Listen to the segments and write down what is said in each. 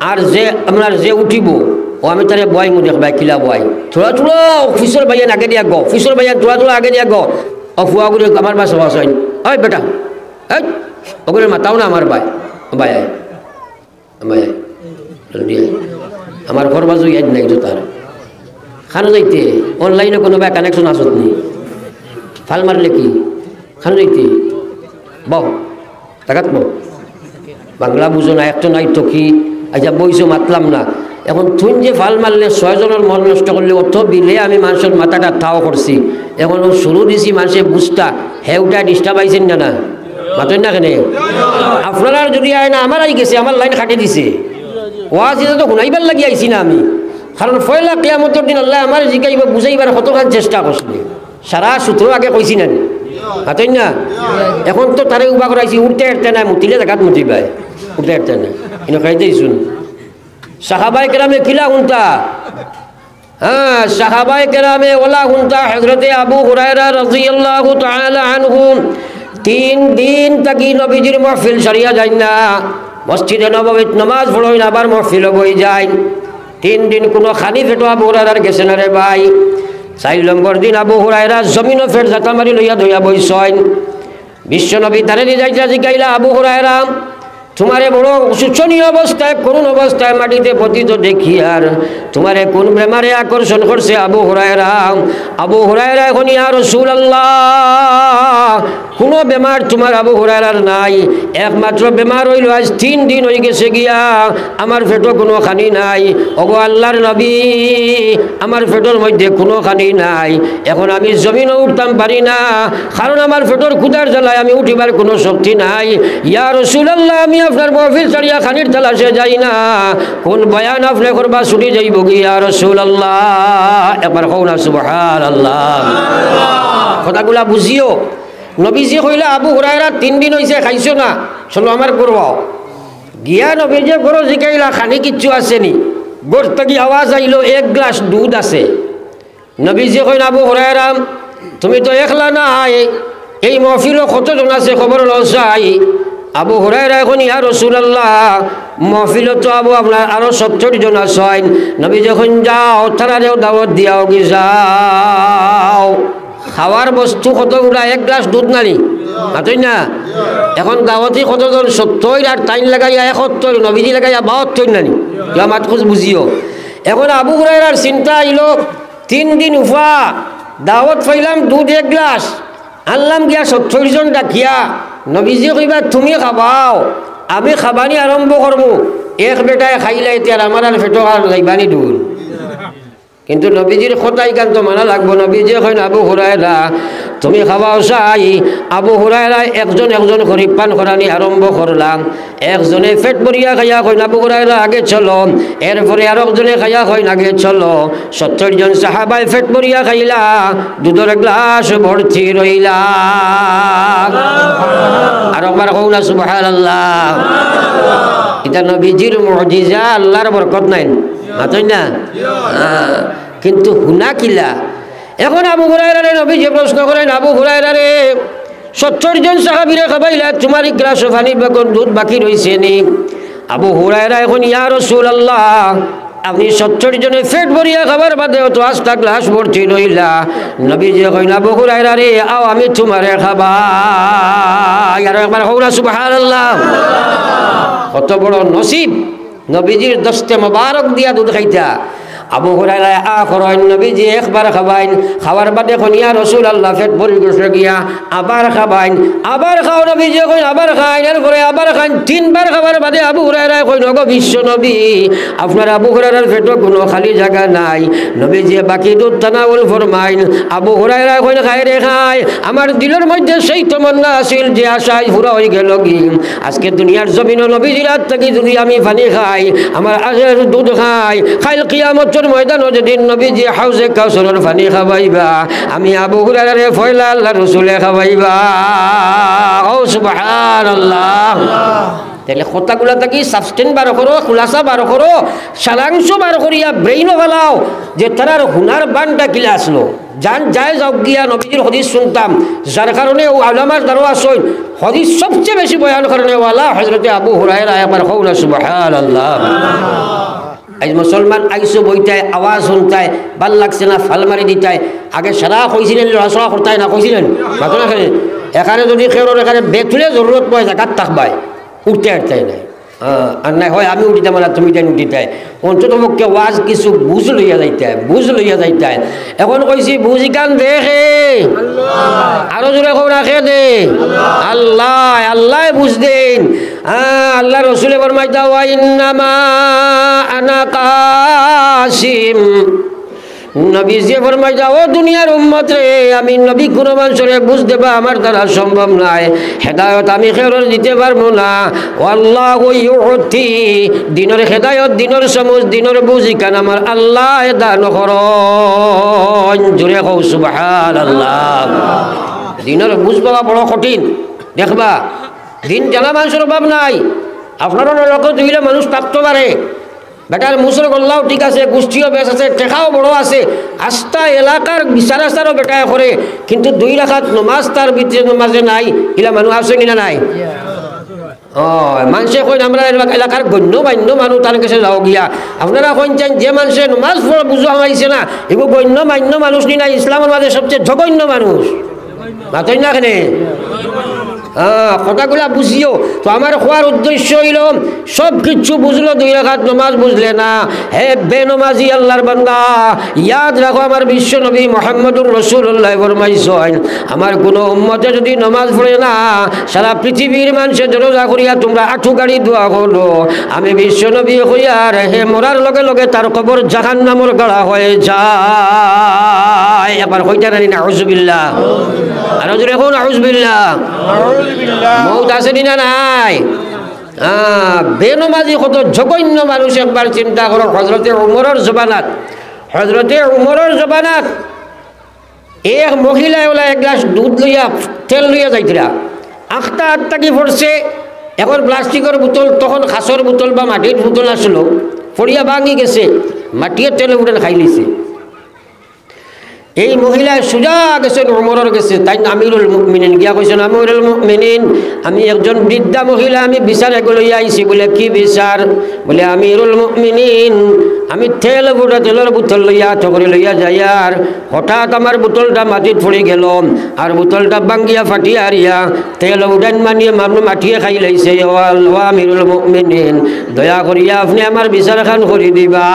আর যে আপনার যে উঠিব ও আমি তারে বয় মু দেখবাই কিলা বয় থোড়া থোড়া অফিসর ভাইয়ান আগে দিয়া গো অফিসর ভাইয়ান থোড়া থোড়া আগে দিয়া গো অফুয়া করে আমার বাস বাস হয় ওই বেটা এই ওগুলো মাতাও না আমার ভাই ভাই ভাই আমার ঘর বাজু ইয়াদ নাই জোতার খানো যাইতে অনলাইনে কোনো ভাই কানেকশন আসত নি ফাল মারলে কি খানো যাইতে বহ টাকাত বহ বাংলা বুঝো না একটা নাই তো কি আচ্ছা বইছো মাতলাম না এখন তুই যে ফাল মারলে 6 জনের মন নষ্ট করলে অত বিলে আমি মানুষের মাথাটা ঠাও করছি এখন শুরু দিছি মানুষে বুঝতা হেউটা ডিস্টার্ব আইছেন না না মাতেন না কেন আপনারা যদি আয় না আমার আই গেছে আমার লাইন কাটি দিছে ওয়াজ তো শুনাইবার লাগি আইছি না আমি কারণ পয়লা কিয়ামতের দিন আল্লাহ আমার জিগাইব বুঝাইবার কতখান চেষ্টা করছিল সারা সূত্র আগে কইছি না মাতেন না এখন তো তারে উবা করাইছি উঠতে এরতে না মুতিলে জায়গাত মুতিবাই উঠতে এরতে না এনে খাইতেই শুন সাহাবায়ে কেরামে কিলা হুনতা হ্যাঁ সাহাবায়ে কেরামে ওলা হুনতা হযরতে আবু হুরায়রা রাদিয়াল্লাহু তাআলা আনহু 3 দিন তাকি নবীজির মাহফিল সারিয়া যায় না মসজিদে নববীত নামাজ পড়ই না আবার মাহফিল বই যায় 3 দিন কোনো খানি পেটো আবু হুরায়রার গেছে না রে ভাই 4 নম্বর দিন আবু হুরায়রা জমিন ফের জাতা মারি লইয়া ধইয়া বইছেন বিশ্ব নবী তারে যাইতা জিগাইলা আবু হুরায়রা তোমারে বড় শোচনীয় অবস্থায় করুণ অবস্থায় মাটিতে পতিত দেখি আর তোমারে কোন বেমারে আকর্ষণ করছে আবু হুরায়রা এখন ইয়া রাসূলুল্লাহ কোনো বেমার তোমার আবু হুরায়রার নাই একমাত্র বেমার হইল আজ 3 দিন হয়ে গেছে গিয়া আমার পেটে কোনো খানি নাই ওগো আল্লাহর নবী আমার পেটের মধ্যে কোনো খানি নাই এখন আমি জমিনে উঠতাম পারি না কারণ আমার পেটের ক্ষুধার জ্বালায় আমি উঠিবার কোনো শক্তি নাই ইয়া রাসূলুল্লাহ আমি আপনার মাহফিল ছাড়িয়া খানির তালাশে যাই না কোন বয়ান আপনি করবা ছুটি যাইব কি ইয়া রাসূলুল্লাহ একবার কও না সুবহানাল্লাহ কথাগুলা বুঝিও নবীজি কইলা আবু হুরায়রা 3 দিন হইছে খাইছো না চলো আমার করব গিয়া নবীজি করো জিকাইলা খানি কিচ্ছু আসেনি গোর থেকে আওয়াজ আইলো 1 গ্লাস দুধ আছে নবীজি কইলা আবু হুরায়রা তুমি তো একলা না এই মাহফিলে কতজন আছে খবর লসাই আবু হুরায়রা এখন ইয়া রাসূলুল্লাহ মাহফিলে তো আপনার আরো 70 জন আছেন নবী যখন যাও তারারেও দাওয়াত দিয়াও কি যাও খাওয়ার বস্তু কতগুলা 1 গ্লাস দুধ নানি মাতই না এখন দাওয়াতি কতজন 70 আর টাইম লাগাইয়া 71 নবীজি লাগাইয়া 72 নানি ইয়া মাত খুশ বুঝিও এখন আবু হুরায়রার চিন্তা আইলো 3 দিন উফা দাওয়াত পাইলাম দুধ 1 গ্লাস আনলাম গিয়া 70 জন ডাকিয়া নবীজি কইবা তুমি খাবাও আমি খাবানি আরম্ভ করবো এক বেটায় খাইলে এতিয়া আমার আর পেটো আর যাইবানি দূর কিন্তু নবীজির কথাই কান্ত মানা লাগবো নবীজি কইন আবু হুরায়রা তুমি খাবাও চাই আবু হুরায়রা একজন করে পান করানি আরম্ভ করলাম একজনে পেট ভরিয়া খাইয়া কইন আবু হুরায়রা আগে চলো এরপরে আরেকজনে খাইয়া কইন আগে চলো 70 জন সাহাবায় পেট ভরিয়া খাইলা দুধের গ্লাস ভর্তি রইলা আর একবার কও না সুবহানাল্লাহ এটা নবীজির মুজিজা আল্লাহর বরকত নাই মাতই না কিন্তু হুনা কিলা এখন আবু হুরায়রা নবীজি প্রশ্ন করেন আবু হুরায়রা রে 70 জন সাহাবীরে খাবাইলা তোমার গ্লাস পানি বাকন দুধ বাকি রইছে নি আবু হুরায়রা এখন ইয়া রাসূলুল্লাহ আপনি 70 জনের পেট ভরিয়া খাবার বাদে তো আস্তা গ্লাস ভর্তি রইলা নবীজি কইন আবু হুরায়রা রে আও আমি তোমারে খাবাই আর একবার কওনা সুবহানাল্লাহ কত বড় নসিব নবীজির দস্তে মোবারক দিয়া দুধ খাইতা আবু হুরায়রা আখরান নবীজি একবার খাবাইন খাওয়ার বাদে কোন ইয়া রাসূলুল্লাহ পেট ভরি গেছে গিয়া আবার খাবাইন আবার খাও নবীজি কই আবার খাইন এরপরে আবার খাইন 3 বার খাবার বাদে আবু হুরায়রা কই নগো বিশ্ব নবী আপনার আবু হুরায়রার পেটে কোনো খালি জায়গা নাই নবীজি বাকি দুধ তানাউল ফরমাইন আবু হুরায়রা কই খাই রে খাই আমার দিলের মধ্যে সেই তমন্না আছিল যে আশায় পুরা হই গেল কি আজকে দুনিয়ার জমিনে নবীজির হাত থেকে যদি আমি পানি খাই আমার আজের দুধ খাই কাল কিয়ামত ময়দানে যেদিন নবীজি হাউজে কাউসারের পানি খাওয়াইবা আমি আবু হুরায়রারে ফয়লা আল্লাহর রাসূলে খাওয়াইবা ও সুবহানাল্লাহ তাহলে কথাগুলা থাকি সাবস্টেন্স বার করো খুলাসা বার করো সারাংশ বার করিয়া ব্রেইনও ফেলাও যে তারার হুনার বানটা কিলা আসলো জান যায় যাও গিয়া নবীজির হদিস শুনতাম, যার কারণে ও আলামার দ্বারও আসইন হদিস সবচেয়ে বেশি বয়ান কারণে ওয়ালা হযরতে আবু হুরায়রা একবার কওলা সুবহানাল্লাহ। আজ মুসলমান আইসো বইটায় আওয়াজ শুনতায় ভাল লাগছে না ফাল মারি দিতায়, আগে সারা কইছিলেন লড়াচড়া করতায় না কইছিলেন মাত্র এখানে যদি খেরোর এখানে বেতুলে জরুরত পড়ে জায়গাত থাকবায় উঠতে আটতাই নাই আর নাই হয় আমি উঠিতাম না তুমি তাই উঠিতায় অন্তত পক্ষে ওয়াজ কিছু বুঝ লইয়া যাইতায় এখন কইছি বুঝ গান দেখে আরো জোরে খবর রাখে দে আল্লাহ আল্লাহ বুঝ দেন। আল্লাহ রসুলে ফরমাইতা ওয়া ইন্নামা আনা কাসিম, নবীজি ফরমাইতা ও দুনিয়ার উম্মত রে আমি নবী কোনো মানুষের বুঝ দেবা আমার দ্বারা সম্ভব নাই, হেদায়ত আমি খেরর দিতে পারবো না। আল্লাহু ইউতি, দিনের হেদায়ত দিনের সমুজ দিনের বুঝি কান আমার আল্লাহ দান করন। জোরে কও সুবহানাল্লাহ। দিনের বুঝ পাওয়া বড় কঠিন, দেখবা দিন জানা মানুষের অভাব নাই, আপনারও লক্ষ্য দিলে মানুষ প্রাপ্ত পারে। বেটার মুসর গল্লাও ঠিক আছে, গোষ্ঠীও বেশ আছে, টেকাও বড় আছে, আস্থা এলাকার বিচার আচারও বেটায় করে, কিন্তু 2 রাকাত নমাজ তার ভিতরে নমাজে নাই, এলা মানুষ আছে কিনা নাই? মানুষে কইন আমরা এলাকার গণ্য মান্য মানুষ তার কাছে যাও গিয়া, আপনারা কইন চান যে মানুষে নমাজ পড়া বুঝা হয়েছে না এগুলো গণ্য মান্য মানুষ নি না, ইসলামের মাঝে সবচেয়ে জঘন্য মানুষ মাতই না কেনে। কথাগুলা বুঝিও তো আমার খোয়ার উদ্দেশ্য হইল সব কিছু বুঝলো 2 রাকাত নমাজ বুঝলে না, হে বেনমাজি আল্লাহর বান্দা ইয়াদ রাখো আমার বিশ্ব নবী মুহাম্মদুর রাসূলুল্লাহ ফরমাইছেন আমার কোনো উম্মতে যদি নমাজ পড়ে না সারা পৃথিবীর মানুষের দরজা করিয়া তোমরা আঁঠু গাড়ি দোয়া করো, আমি বিশ্ব নবী হইয়ার হে মরার লগে লগে তার কবর জাহান্নামের গাড়া হয়ে যায়। এবার কইতা জানি না আউযুবিল্লাহ, আর জোরে কোন আউযুবিল্লাহ। মৌত আছে না নাই? বেনমাজি কত জঘন্য মানুষ একবার চিন্তা করো। হযরতে উমরের জবানাত এক মহিলা ওলা 1 গ্লাস দুধ লইয়া তেল লইয়া যাইতরা, 8টা কি পড়ছে, এখন প্লাস্টিকের বোতল তখন খাসর বোতল বা মাটির বোতল আসলো, পড়িয়া ভাঙি গেছে, মাটির তেল উঠে খাই লিছে। এই মহিলায় সোজা গেছেন উমরের গেছে, তাই আমিরুল মুমিনিন গিয়া কইছেন আমিরুল মুমিনিন আমি একজন বৃদ্ধা মহিলা, আমি বিচার এগুলো আইছি। বলে কি বিচার? বলে আমিরুল মুমিনিন আমি তেলের বোতল লইয়া চকরি লইয়া যাই, আর হঠাৎ আমার বোতলটা মাটিত পড়ে গেল, আর বোতলটা ভাঙ্গিয়া ফাটিয়া আরিয়া তেল উঠান মানিয়ে মানুষ মাটিয়ে খাই লাইছে। ও আমিরুল মুমিনিন দয়া করিয়া আপনি আমার বিচার খান করে দিবা।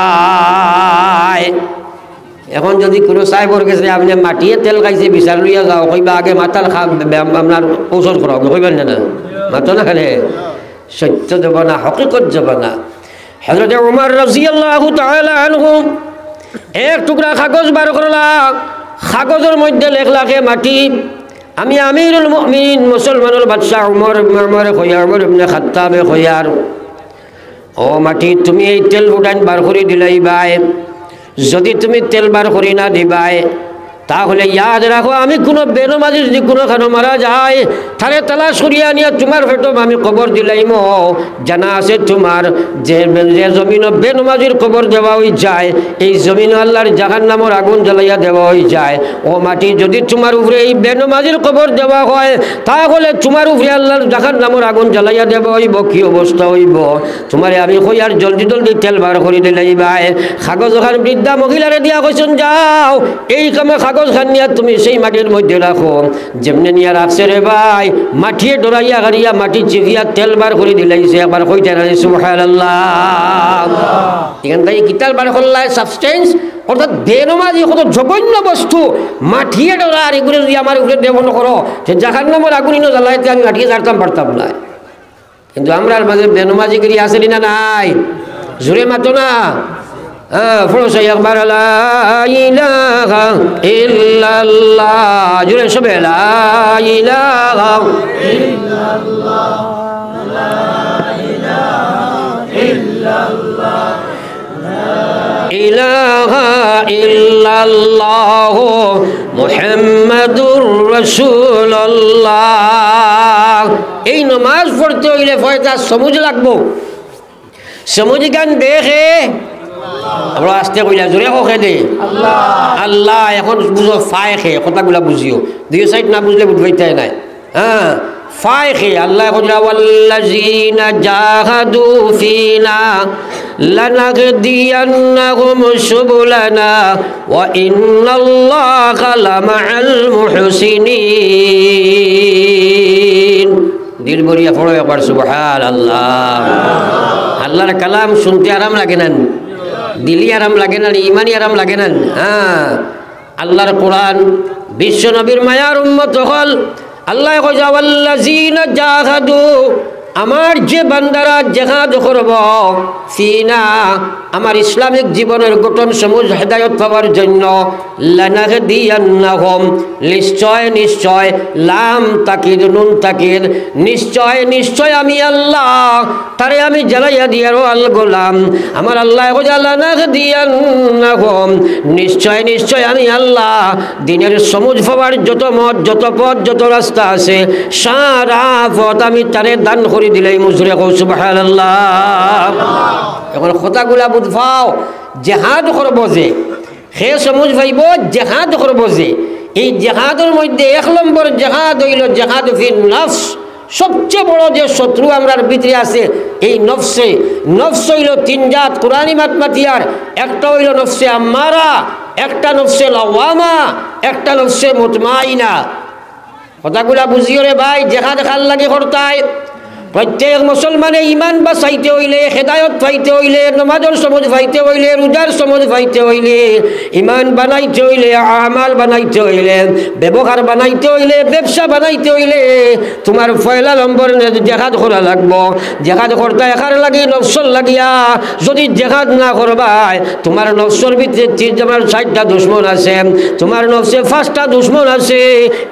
এখন যদি কোনো সাহেবর গেছে আপনি মাটিয়ে তেল খাইছে বিচার লইয়া যাও, কইবা আগে মাথার আপনার ঔষধ করাও, কইবেন না মাতো না খানে সত্য যাব না, হকিকত যাব না। হযরত উমর রাদিয়াল্লাহু তাআলা আনহু এক টুকরা কাগজ বার করলা, কাগজের মধ্যে লেখলাকে মাটি আমি আমিরুল মুমিনিন মুসলমানের বাদশাহ উমর ইবনে খাত্তাবে খয়ার ও মাটি তুমি এই তেল উঠান বার করে দিলাই বাই, যদি তুমি তেল বার করি না দিবাই তাহলে ইয়াদ রাখো আমি কোনো বেনমাজি যদি কোনোখানে মারা যায় তাহলে তালাশ করিয়া নিয়ে তোমার পেটো আমি কবর দিলাইম। জানা আছে তোমার যে জমিন বেনমাজির কবর দেওয়া হয়ে যায় এই জমিন আল্লাহর জাহান্নামের আগুন জ্বালাইয়া দেওয়া হয়ে যায়। ও মাটি যদি তোমার উপরে এই বেনমাজির কবর দেওয়া হয় তাহলে তোমার উপরে আল্লাহর জাহান্নামের আগুন জ্বালাইয়া দেওয়া হইব। কি অবস্থা হইব তোমারে আমি কই আর জলদি জলদি তেল বার করে দিলাইবাই। কাগজ খান বৃদ্ধা মহিলারে দিয়া কইছেন যাও এই কামে কাগজ খান নিয়া তুমি সেই মাটির মধ্যে রাখো। যেমনি নিয়া রাখছে রে ভাই মাটিয়ে ডরাইয়া গাড়িয়া মাটি চিপিয়া তেল বার করে দিলাইছে। একবার কইতে রাখি সুবহানাল্লাহ। এখান থেকে কিতাল বার করলাই সাবস্টেন্স অর্থাৎ বেনমাজি কত জঘন্য বস্তু মাটিয়ে ডরা আর এগুলো যদি আমার উপরে দেবন করো যে জাহান্নামের আগুন ইনো জ্বালাইতে আমি মাটিয়ে জানতাম পারতাম না। কিন্তু আমরা মাঝে বেনমাজি করি আসেনি না নাই? জোরে মাতো না ফরসা একবার লা ইলাহা ইল্লাল্লাহ জোরে সবে লা ইলাহা ইল্লাল্লাহ লা ইলাহা ইল্লাল্লাহ ইলাহা ইল্লাল্লাহ মুহাম্মাদুর রাসূলুল্লাহ। এই নামাজ পড়তে হইলে ফয়দা সমুজ লাগবো। সমুজ গান দেখে আমরা আস্তে কইলা জোরে খে দে আল্লাহ। এখন বুঝো ফায় খে কথাগুলা বুঝিও, দুই সাইড না বুঝলে বুঝবাইতে নাই। হ্যাঁ ফায় খে আল্লাহ কইলা ওয়াল্লাযিনা জাহাদু ফিনা লানাহদিয়ান্নাহুম সুবুলানা ওয়া ইন্নাল্লাহা লামাআল মুহসিনিন। দিল ভরিয়া পড়ো একবার সুবহানাল্লাহ। আল্লাহর কালাম শুনতে আরাম লাগে না? দিলি আরাম লাগে না? ইমানি আরাম লাগে না? হ্যাঁ আল্লাহর কোরআন বিশ্ব নবীর মায়ার উম্মত হল। আল্লাহ কইয়া ওয়াল্লাযিনা জাহাদু, আমার যে বান্দারা জিহাদ করব ফিনা, আমার ইসলামিক জীবনের গঠন সমূহ হেদায়ত পাওয়ার জন্য, লানাহদিয়ান্নাহুম, নিশ্চয় নিশ্চয়, লাম তাকিদ নুন তাকিদ, নিশ্চয় নিশ্চয় আমি আল্লাহ তারে আমি জ্বালাইয়া দিয়ার আল গোলাম। আমার আল্লাহ কইয়া লানাহদিয়ান্নাহুম, নিশ্চয় নিশ্চয় আমি আল্লাহ দিনের সমুজ পাওয়ার যত মত যত পথ যত রাস্তা আছে সারা পথ আমি তারে দান করে দিলাই। মুজরে কও সুবহানাল্লাহ। এখন কথাগুলা বুঝাও, জেহাদ করব যে সে সমুজ ভাইব জেহাদ করব যে, এই জেহাদের মধ্যে এক নম্বর জেহাদ হইল জেহাদ ফিন নফস। সবচেয়ে বড় যে শত্রু আমরার ভিতরে আছে এই নফসে। নফস হইল তিন জাত কোরআনী মাতমাতিয়ার, একটা হইল নফসে আম্মারা, একটা নফসে লাওয়ামা, একটা নফসে মুতমাইনা। কথাগুলা বুঝিও রে ভাই, জেহাদ খাল লাগে করতায়। প্রত্যেক মুসলমানে ইমান বাঁচাইতে হইলে, হেদায়ত পাইতে হইলে, নমাজের সমজ পাইতে হইলে, রোজার সমজ পাইতে হইলে, ইমান বানাইতে হইলে, আমাল বানাইতে হইলে, ব্যবহার বানাইতে হইলে, ব্যবসা বানাইতে হইলে তোমার পয়লা নম্বর জেহাদ করা লাগবো। জেহাদ করতে একার লাগি নফসর লাগিয়া যদি জেহাদ না করবাই, তোমার নফসর ভিতরে 60টা দুশ্মন আছে, তোমার নফসে 5টা দুশ্মন আছে।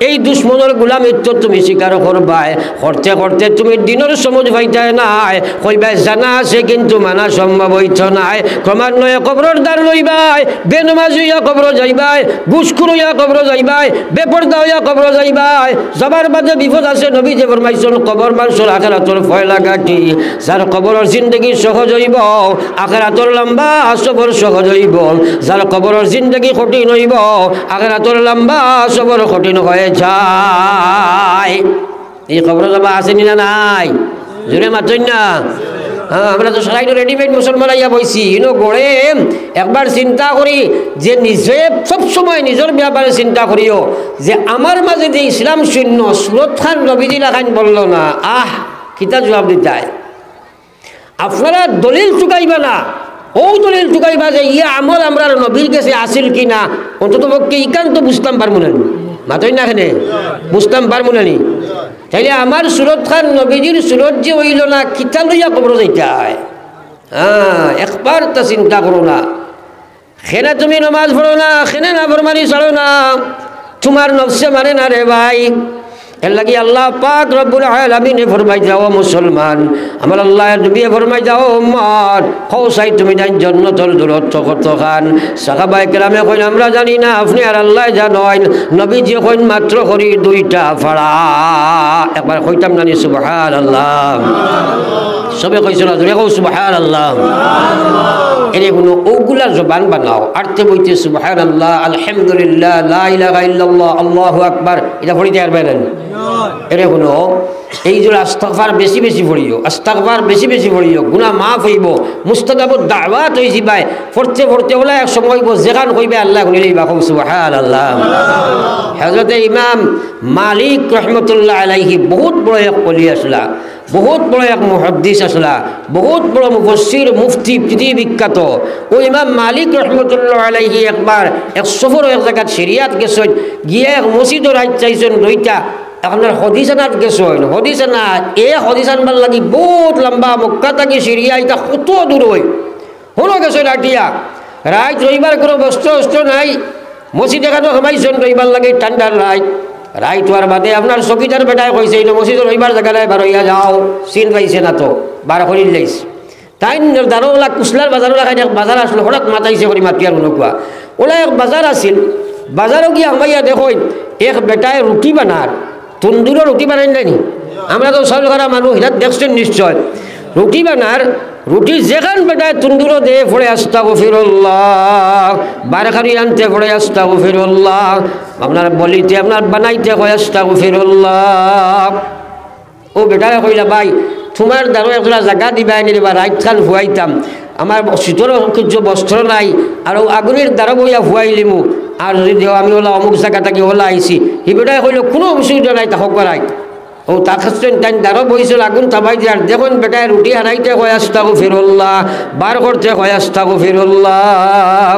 এই দুশ্মনের গোলামির তো তুমি স্বীকার করবাই, করতে করতে তুমি দিনের সমুজ পাইতায় নাই, কইবাই জানা আছে কিন্তু মানা সম্ভব হইত নাই। ক্রমান্বয়ে কবরের দ্বার লইবাই, বেনমাজ হইয়া কবর যাইবাই, ঘুষখোর হইয়া কবর যাইবাই, বেপরদা হইয়া কবর যাইবাই। যাবার বাদে বিপদ আছে। নবী যে ফরমাইছেন কবর মানুষের আখিরাতের ফয়লা কাটি। যার কবরের জিন্দগি সহজ হইব আখিরাতের লম্বা সবর সহজ হইব, যার কবরের জিন্দগি কঠিন হইব আখিরাতের লম্বা সবর কঠিন হয়ে যায়। এই খবর যাবা আসেনি না নাই? জোরে মাতই না। হ্যাঁ আমরা তো সবাই রেডিমেড মুসলমান আইয়া বইছি গড়ে। একবার চিন্তা করি যে নিজে সবসময় নিজের ব্যাপারে চিন্তা করিও যে আমার মাঝে যে ইসলাম শূন্য সুরত খান নবীদিনা খান বলল না, কিতা জবাব দিতায়? আপনারা দলিল চুকাইবা না, ও দলিল চুকাইবা যে ইয়া আমল আমরা নবীর কাছে আসিল কিনা, অন্তত পক্ষে ইকান তো বুঝতাম পারবো না। মাতই না এখানে বুঝতাম পারবো না। তাইলে আমার সুরত খান নবীজির সুরত যে হইল না, কিতা লইয়া কবর যাইতে হয়? একবার তা চিন্তা করো না। খেনে তুমি নমাজ পড়ো না, খেনে না ফরমানি ছাড়ো না, তোমার নফসে মানে না রে ভাই। এর লাগি আল্লাহ পাক রব্বুল আলামিনে ফরমাই যাও মুসলমান, আমার আল্লাহ নবী ফরমাই যাও উম্মত, কৌসাই তুমি জান জান্নাতুল দূরত্ব কত খান। সাহাবায়ে কেরামে কইন আমরা জানি না, আপনি আর আল্লাহ জানেন। নবীজি কইন মাত্র করি 2টা ফাড়া। একবার কইতাম জানি সুবহানাল্লাহ। সবে কইছো না জোরে কও সুবহানাল্লাহ। এর কোনো ওগুলা জবান বানাও, আরতে বইতে সুবহানাল্লাহ, আলহামদুলিল্লাহ, লা ইলাহা ইল্লাল্লাহ, আল্লাহু আকবার, এটা পড়িতে পারবেন না। এর কোনো এই যে আস্তাগফার বেশি বেশি পড়িও, আস্তাগফার বেশি বেশি পড়িও, গুনাহ মাফ হইব, মুস্তাজাবুদ দাওয়াত হই যাবাই। পড়তে পড়তে বলে এক সময় হইব যেখান কইবে আল্লাহ শুনিলেই বা সুবহানাল্লাহ। হযরত ইমাম মালিক রহমতুল্লাহ আলাইহি বহুত বড় এক ওলি আসলা, বহুত বড় এক মুহাদ্দিস আসলা, বহুত বড় মুফাসসির মুফতি পৃথিবী বিখ্যাত। ও ইমাম মালিক রহমতুল্লাহ আলাইহি একবার এক সফর এক জায়গাত শরিয়াত গেছেন, গিয়ে এক মসজিদের রাত চাইছেন 2টা। আপনার হদিসানাত গেছেন, হদিসানা হদিস আনবার লাগি বহুত লম্বা, মক্কা থেকে সিরিয়া এটা কত দূর হই হলো গেছে রাটিয়া। রাত রবিবার কোনো বস্ত্র অস্ত্র নাই, মসজিদ এখানে সবাইছেন রবিবার লাগে ঠান্ডার রাত। রাইট হওয়ার বাদে আপনার চকিদার বেটায় কইছে এই মসজিদের রবিবার জায়গা নাই, বার হইয়া যাও। চিন পাইছে না তো, বার করি লাইছে। তাই দারোলা কুশলার বাজারও রাখাই এক বাজার আসলো, হঠাৎ মাতাইছে করি মাতিয়ার মনোকুয়া। ওলা এক বাজার আছিল, বাজারও গিয়ে আমাইয়া দেখো এক বেটায় রুটি বানার, তন্দুরও রুটি বানাই নাইনি। আমরা তো সরকারা মানুষ হিরাত দেখছেন নিশ্চয়। রুটি বানার রুটি যেখান বেটায় তুন্দুরো দে পড়ে আস্তাগফিরুল্লাহ, বারখারি আনতে পড়ে আস্তাগফিরুল্লাহ, আপনার বলিতে আপনার বানাইতে হয় আস্তাগফিরুল্লাহ। ও বেটারে কইলা ভাই তোমার দ্বারা একটা জায়গা দিবাই নিলে বা রাইট খান ফুয়াইতাম, আমার শীতল কিছু বস্ত্র নাই আর আগুনের দ্বারা বইয়া ফুয়াইলিমু, আর যদি আমি ওলা অমুক জায়গা থাকি ওলা আইসি, সি বেটায় কইল কোনো অসুবিধা নাই তাহক করাই। ও তাকাচ্ছেন তাই দ্বারা বইছিল আগুন তাবাই দিয়ার, দেখুন বেটায় রুটি হারাইতে হয় আস্তাগফিরুল্লাহ, বার করতে হয় আস্তাগফিরুল্লাহ।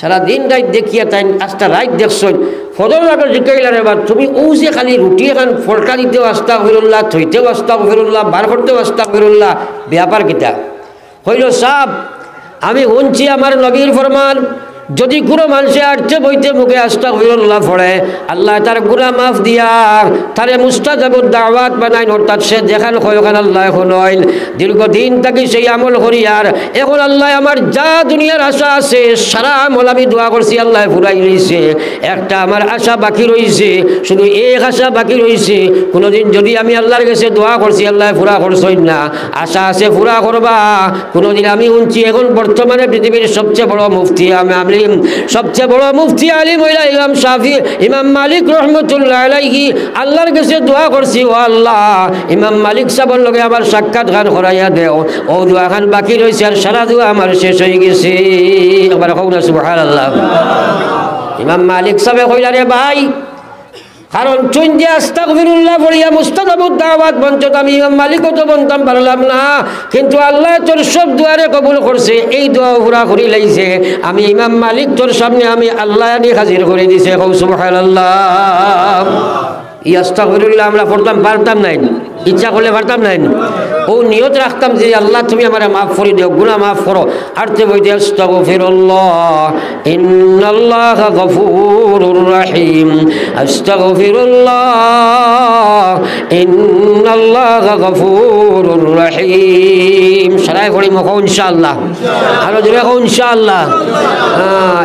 সারাদিন রাত দেখিয়া তাই আস্তা রাত দেখছেন ফজর আগে জিকাইলার এবার তুমি ও যে খালি রুটি এখন ফলকা দিতেও আস্তাগফিরুল্লাহ, থইতেও আস্তাগফিরুল্লাহ, বার করতেও আস্তাগফিরুল্লাহ, ব্যাপার কিতা? হইল সাব আমি শুনছি আমার নবীর ফরমান, যদি কোনো মানুষে আটতে বইতে মুখে আস্তাগফিরুল্লাহ পড়ে আল্লাহ তার গুনাহ মাফ দিয়া তারে মুস্তাজাবুদ দাওয়াত বানাইন, অর্থাৎ সে যেখান কয়খান আল্লাহ শুনইন দীর্ঘদিন থাকি সেই আমল করি। আর এখন আল্লাহ আমার যা দুনিয়ার আশা আছে সারা আমল আমি দোয়া করছি আল্লাহ ফুরাই রয়েছে, একটা আমার আশা বাকি রয়েছে, শুধু এক আশা বাকি রয়েছে। কোনোদিন যদি আমি আল্লাহর কাছে দোয়া করছি আল্লাহ ফুরা করছই না, আশা আছে ফুরা করবা। কোনোদিন আমি শুনছি এখন বর্তমানে পৃথিবীর সবচেয়ে বড় মুফতি আমি সবচেয়ে বড় মুফতি আলিম হইলা ইমাম শাফি, ইমাম মালিক রহমতুল্লাহ আলাইহি আল্লাহর কাছে দোয়া করছি, ও আল্লাহ ইমাম মালিক সাহেবের লগে আমার সাক্ষাৎ খান করাইয়া দেও। ও দোয়া খান বাকি রয়েছে আর সারা দোয়া আমার শেষ হয়ে গেছে। আবার হোক না সুবহানাল্লাহ। ইমাম মালিক সাহেব কইলা রে ভাই, কারণ চুন দিয়ে আস্তাগফিরুল্লাহ পড়িয়া মুস্তাজাবুদ দাওয়াত বঞ্চত আমি ইমাম মালিকও তো বনতাম পারলাম না, কিন্তু আল্লাহ তোর সব দুয়ারে কবুল করছে, এই দোয়া পুরা করি লাইছে। আমি ইমাম মালিক তোর সামনে আমি আল্লাহ আনি হাজির করে দিছে। সুবহানাল্লাহ। ই আস্তাগফিরুল্লাহ আমরা পড়তাম পারতাম নাই, ইচ্ছা করলে পারতাম নাই। ও নিয়ত রাখতাম যে আল্লাহ তুমি আমার মাফ করে দিও, গুনাহ মাফ করো। আরতে বইতে আস্তাগফিরুল্লাহ ইন্নাল্লাহা গফুরুর রহিম, আস্তাগফিরুল্লাহ ইন্নাল্লাহা গফুরুর রহিম। সারাই পড়ি মুখো ইনশাআল্লাহ, আরো জোরে কও ইনশাআল্লাহ।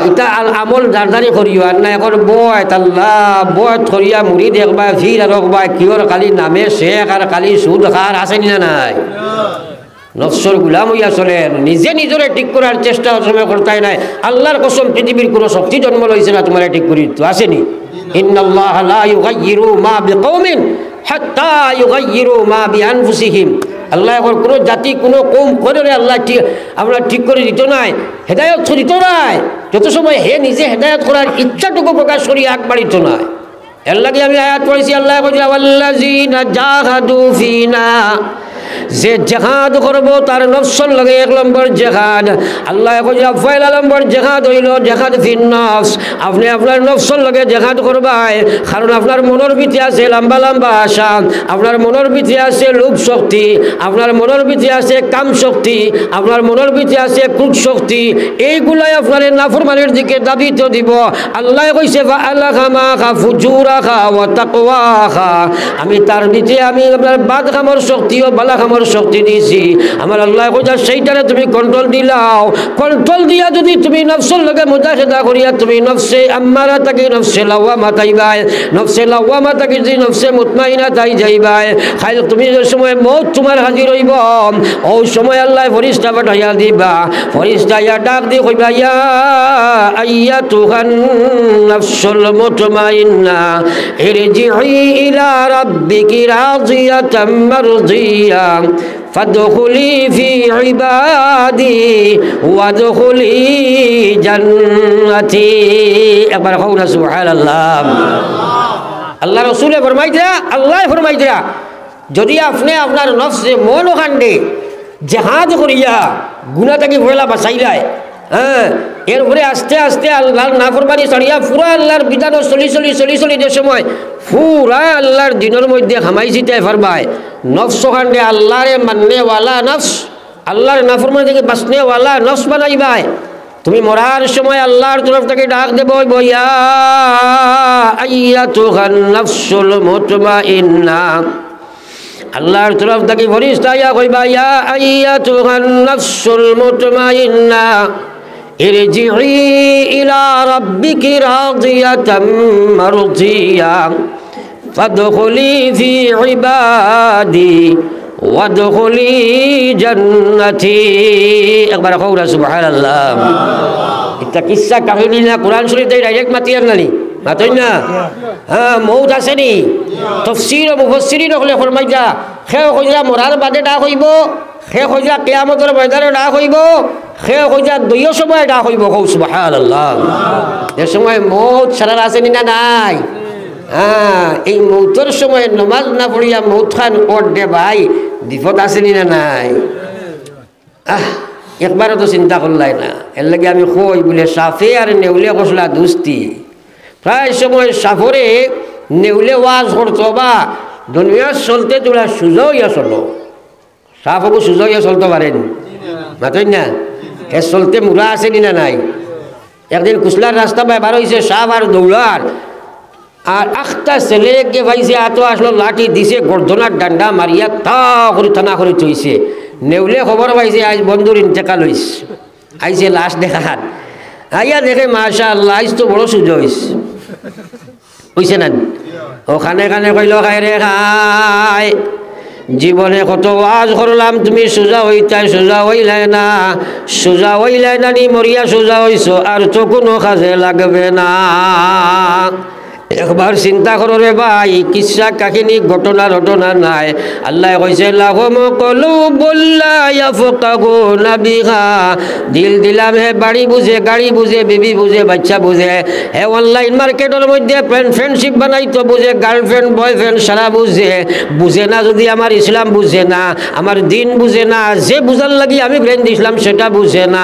এটা আমল দারদারি করিও আর না এখন বয়ত আল্লাহ বয়ত করিয়া মুড়ি দেখবা ভিড় আর রকবা কিওর খালি নামে শেখ আর খালি সুদ খার আসেনি না নাই। নফসর গুলাম হইয়া চলেন, নিজে নিজরে ঠিক করার চেষ্টা সময় করতাই নাই। আল্লাহর কসম পৃথিবীর কোনো শক্তি জন্ম লইছে না তোমার ঠিক করি তো আসেনি। ইন্নাল্লাহা লা ইউগাইয়িরু মা বিকওমিন হাত্তা ইউগাইয়িরু মা বিআনফুসিহিম। আল্লাহ এখন কোনো জাতি কোনো কম করে আল্লাহ ঠিক আমরা ঠিক করে দিত নাই, হেদায়ত দিত নাই। যত সময় হে নিজে হেদায়ত করার ইচ্ছাটুকু প্রকাশ করি আগ বাড়িত নাই। এর লাগে আমি আয়াত পড়েছি, আল্লাহ বলছে ওয়াল্লাযীনা জাহাদু ফিনা, যে জেহাদ করবো তার নফসর লাগে 1 নম্বর জেহাদ। আল্লাহ পয়লা নম্বর জেহাদ হইল জেহাদ ফিন নফস। আপনি আপনার নফসর লাগে জেহাদ করবাই, কারণ আপনার মনের ভিতরে আছে লম্বা লম্বা আশা, আপনার মনের ভিতরে আছে লোভ শক্তি, আপনার মনের ভিতরে আছে কাম শক্তি, আপনার মনের ভিতরে আছে ক্রোধ শক্তি। এইগুলাই আপনার নাফরমানের দিকে দাবিত দিব। আল্লাহ কইছে ফাআলাহামাহা ফুজুরাহা ওয়া তাকওয়াহা, আমি তার ভিতরে আমি আপনার বাদ কামর শক্তি ও বালা কামর শক্তি দিয়েছি। আমার আল্লাহ কইছে সেইটারে তুমি কন্ট্রোল দিলাও, কন্ট্রোল দিয়া যদি তুমি নফসের লগে মুজাহিদা করিয়া তুমি নফসে আম্মারা তাকে নফসে লাওয়ামা তাইবাই, নফসে লাওয়ামা তাকে যদি নফসে মুতমাইনা তাই যাইবাই। খাইল তুমি যে সময় মৌত তোমার হাজির হইব, ওই সময় আল্লাহ ফরিস্তা পাঠাইয়া দিবা। ফরিস্তা ইয়া ডাক দি কইবা ইয়া আইয়াতুহান নাফসুল মুতমাইন্না ইরজিই ইলা রাব্বিকি রাদিয়াতাম মারদিয়া ফাদখুলি ফি ইবাদি ওয়াদখুলি জান্নাতি। একবার কও না সুবহানাল্লাহ। আল্লাহ রাসূলে ফরমাইতরা, আল্লাহ ফরমাইতরা, যদি আপনি আপনার নফসে মন কাণ্ডে জেহাদ করিয়া গুনাহ থেকে ভয়লা বাঁচাইলাই, এরপরে আস্তে আস্তে আল্লাহর নাফরমানি ছাড়িয়া পুরা আল্লাহর বিধান চলি যে সময় পুরা আল্লাহর দিনের মধ্যে হামাই জিতে ফারবাই। নফস কাণ্ডে আল্লাহরে মাননেওয়ালা নফস, আল্লাহর নাফরমানি থেকে বাঁচনেওয়ালা নফস বানাইবাই। তুমি মরার সময় আল্লাহর তরফ থেকে ডাক দেব, ইয়া আইয়াতুহান নাফসুল মুতমাইন্না। আল্লাহর তরফ থেকে ফেরেশতা ইয়া কইবা ইয়া আইয়াতুহান নাফসুল মুতমাইন্না ইরজিই ইলা রাব্বিকি রাদিয়াতাম মারদিয়া ফাদখুলি ফি ইবাদি ওয়াদখুলি জান্নাতি। একবার কওরা সুবহানাল্লাহ। এটা কিসসা কাহিনী না কোরআন শরীফে ডাইরেক্ট মাতিয়ার নানি মাতই না। হ্যাঁ মৌত আছে নি তাফসীর ও মুফাসসিরিন হলে ফরমাই যা খেয়ে কইরা মরার বাদে ডাক হইব, খেয়ে কইরা কিয়ামতের ময়দানে ডাক হইব, খেয়ে কইরা দুইও সময় ডাক হইব। কও সুবহানাল্লাহ। এ সময় মৌত সারা আছে নি না নাই? হ্যাঁ এই মৌতের সময় নমাজ না পড়িয়া মৌত খান ওট দে ভাই, বিপদ আছে নি না নাই? একবারও তো চিন্তা করলাই না। এর লাগে আমি কই বলে সাফে আর নেউলে কসলা দুস্তি। প্রায় সময় সাফরে নেউলে ওয়াজ করতো বা দুনিয়া চলতে তোলা সুজা হইয়া চলো, সাফকও সুজা হইয়া চলতে পারেন মাতই না। এ চলতে মুড়া আছে নি না নাই? একদিন কুশলার রাস্তা বার হয়েছে সাফ আর দৌড়ার, আর আখটা ছেলেকে ভাইছে এত আসলো লাঠি দিছে গর্দনার ডান্ডা মারিয়া তা করে থানা করে থইছে। নেউলে খবর পাইছে আজ বন্ধুর ইন্তেকাল হইছে, আইছে লাশ দেখার, আইয়া দেখে মাশাআল্লাহ আজ তো বড় সুযোগ হইছে হইছে না। ওখানে খানে কইল খাই রে খাই, জীবনে কত ওয়াজ করলাম তুমি সোজা হইতাই, সোজা হইলাই না, সোজা হইলাই না নি মরিয়া সোজা হইছো আর তো কোনো কাজে লাগবে না। একবার চিন্তা করো রে ভাই, কিসা কাহিনী ঘটনা ঘটনা নাই। আল্লাহ কইছে লাহুম কুলুবুল লা ইয়াফকাহুনা বিহা, দিল দিলাম হে বাড়ি বুঝে, গাড়ি বুঝে, বিবি বুঝে, বাচ্চা বুঝে। হে অনলাইন মার্কেটের মধ্যে ফ্রেন্ডশিপ বানাইতো বুঝে, গার্লফ্রেন্ড বয়ফ্রেন্ড সারা বুঝে। বুঝে না যদি আমার ইসলাম বুঝে না, আমার দিন বুঝে না, যে বুঝার লাগি আমি ব্রেন দিছিলাম সেটা বুঝে না।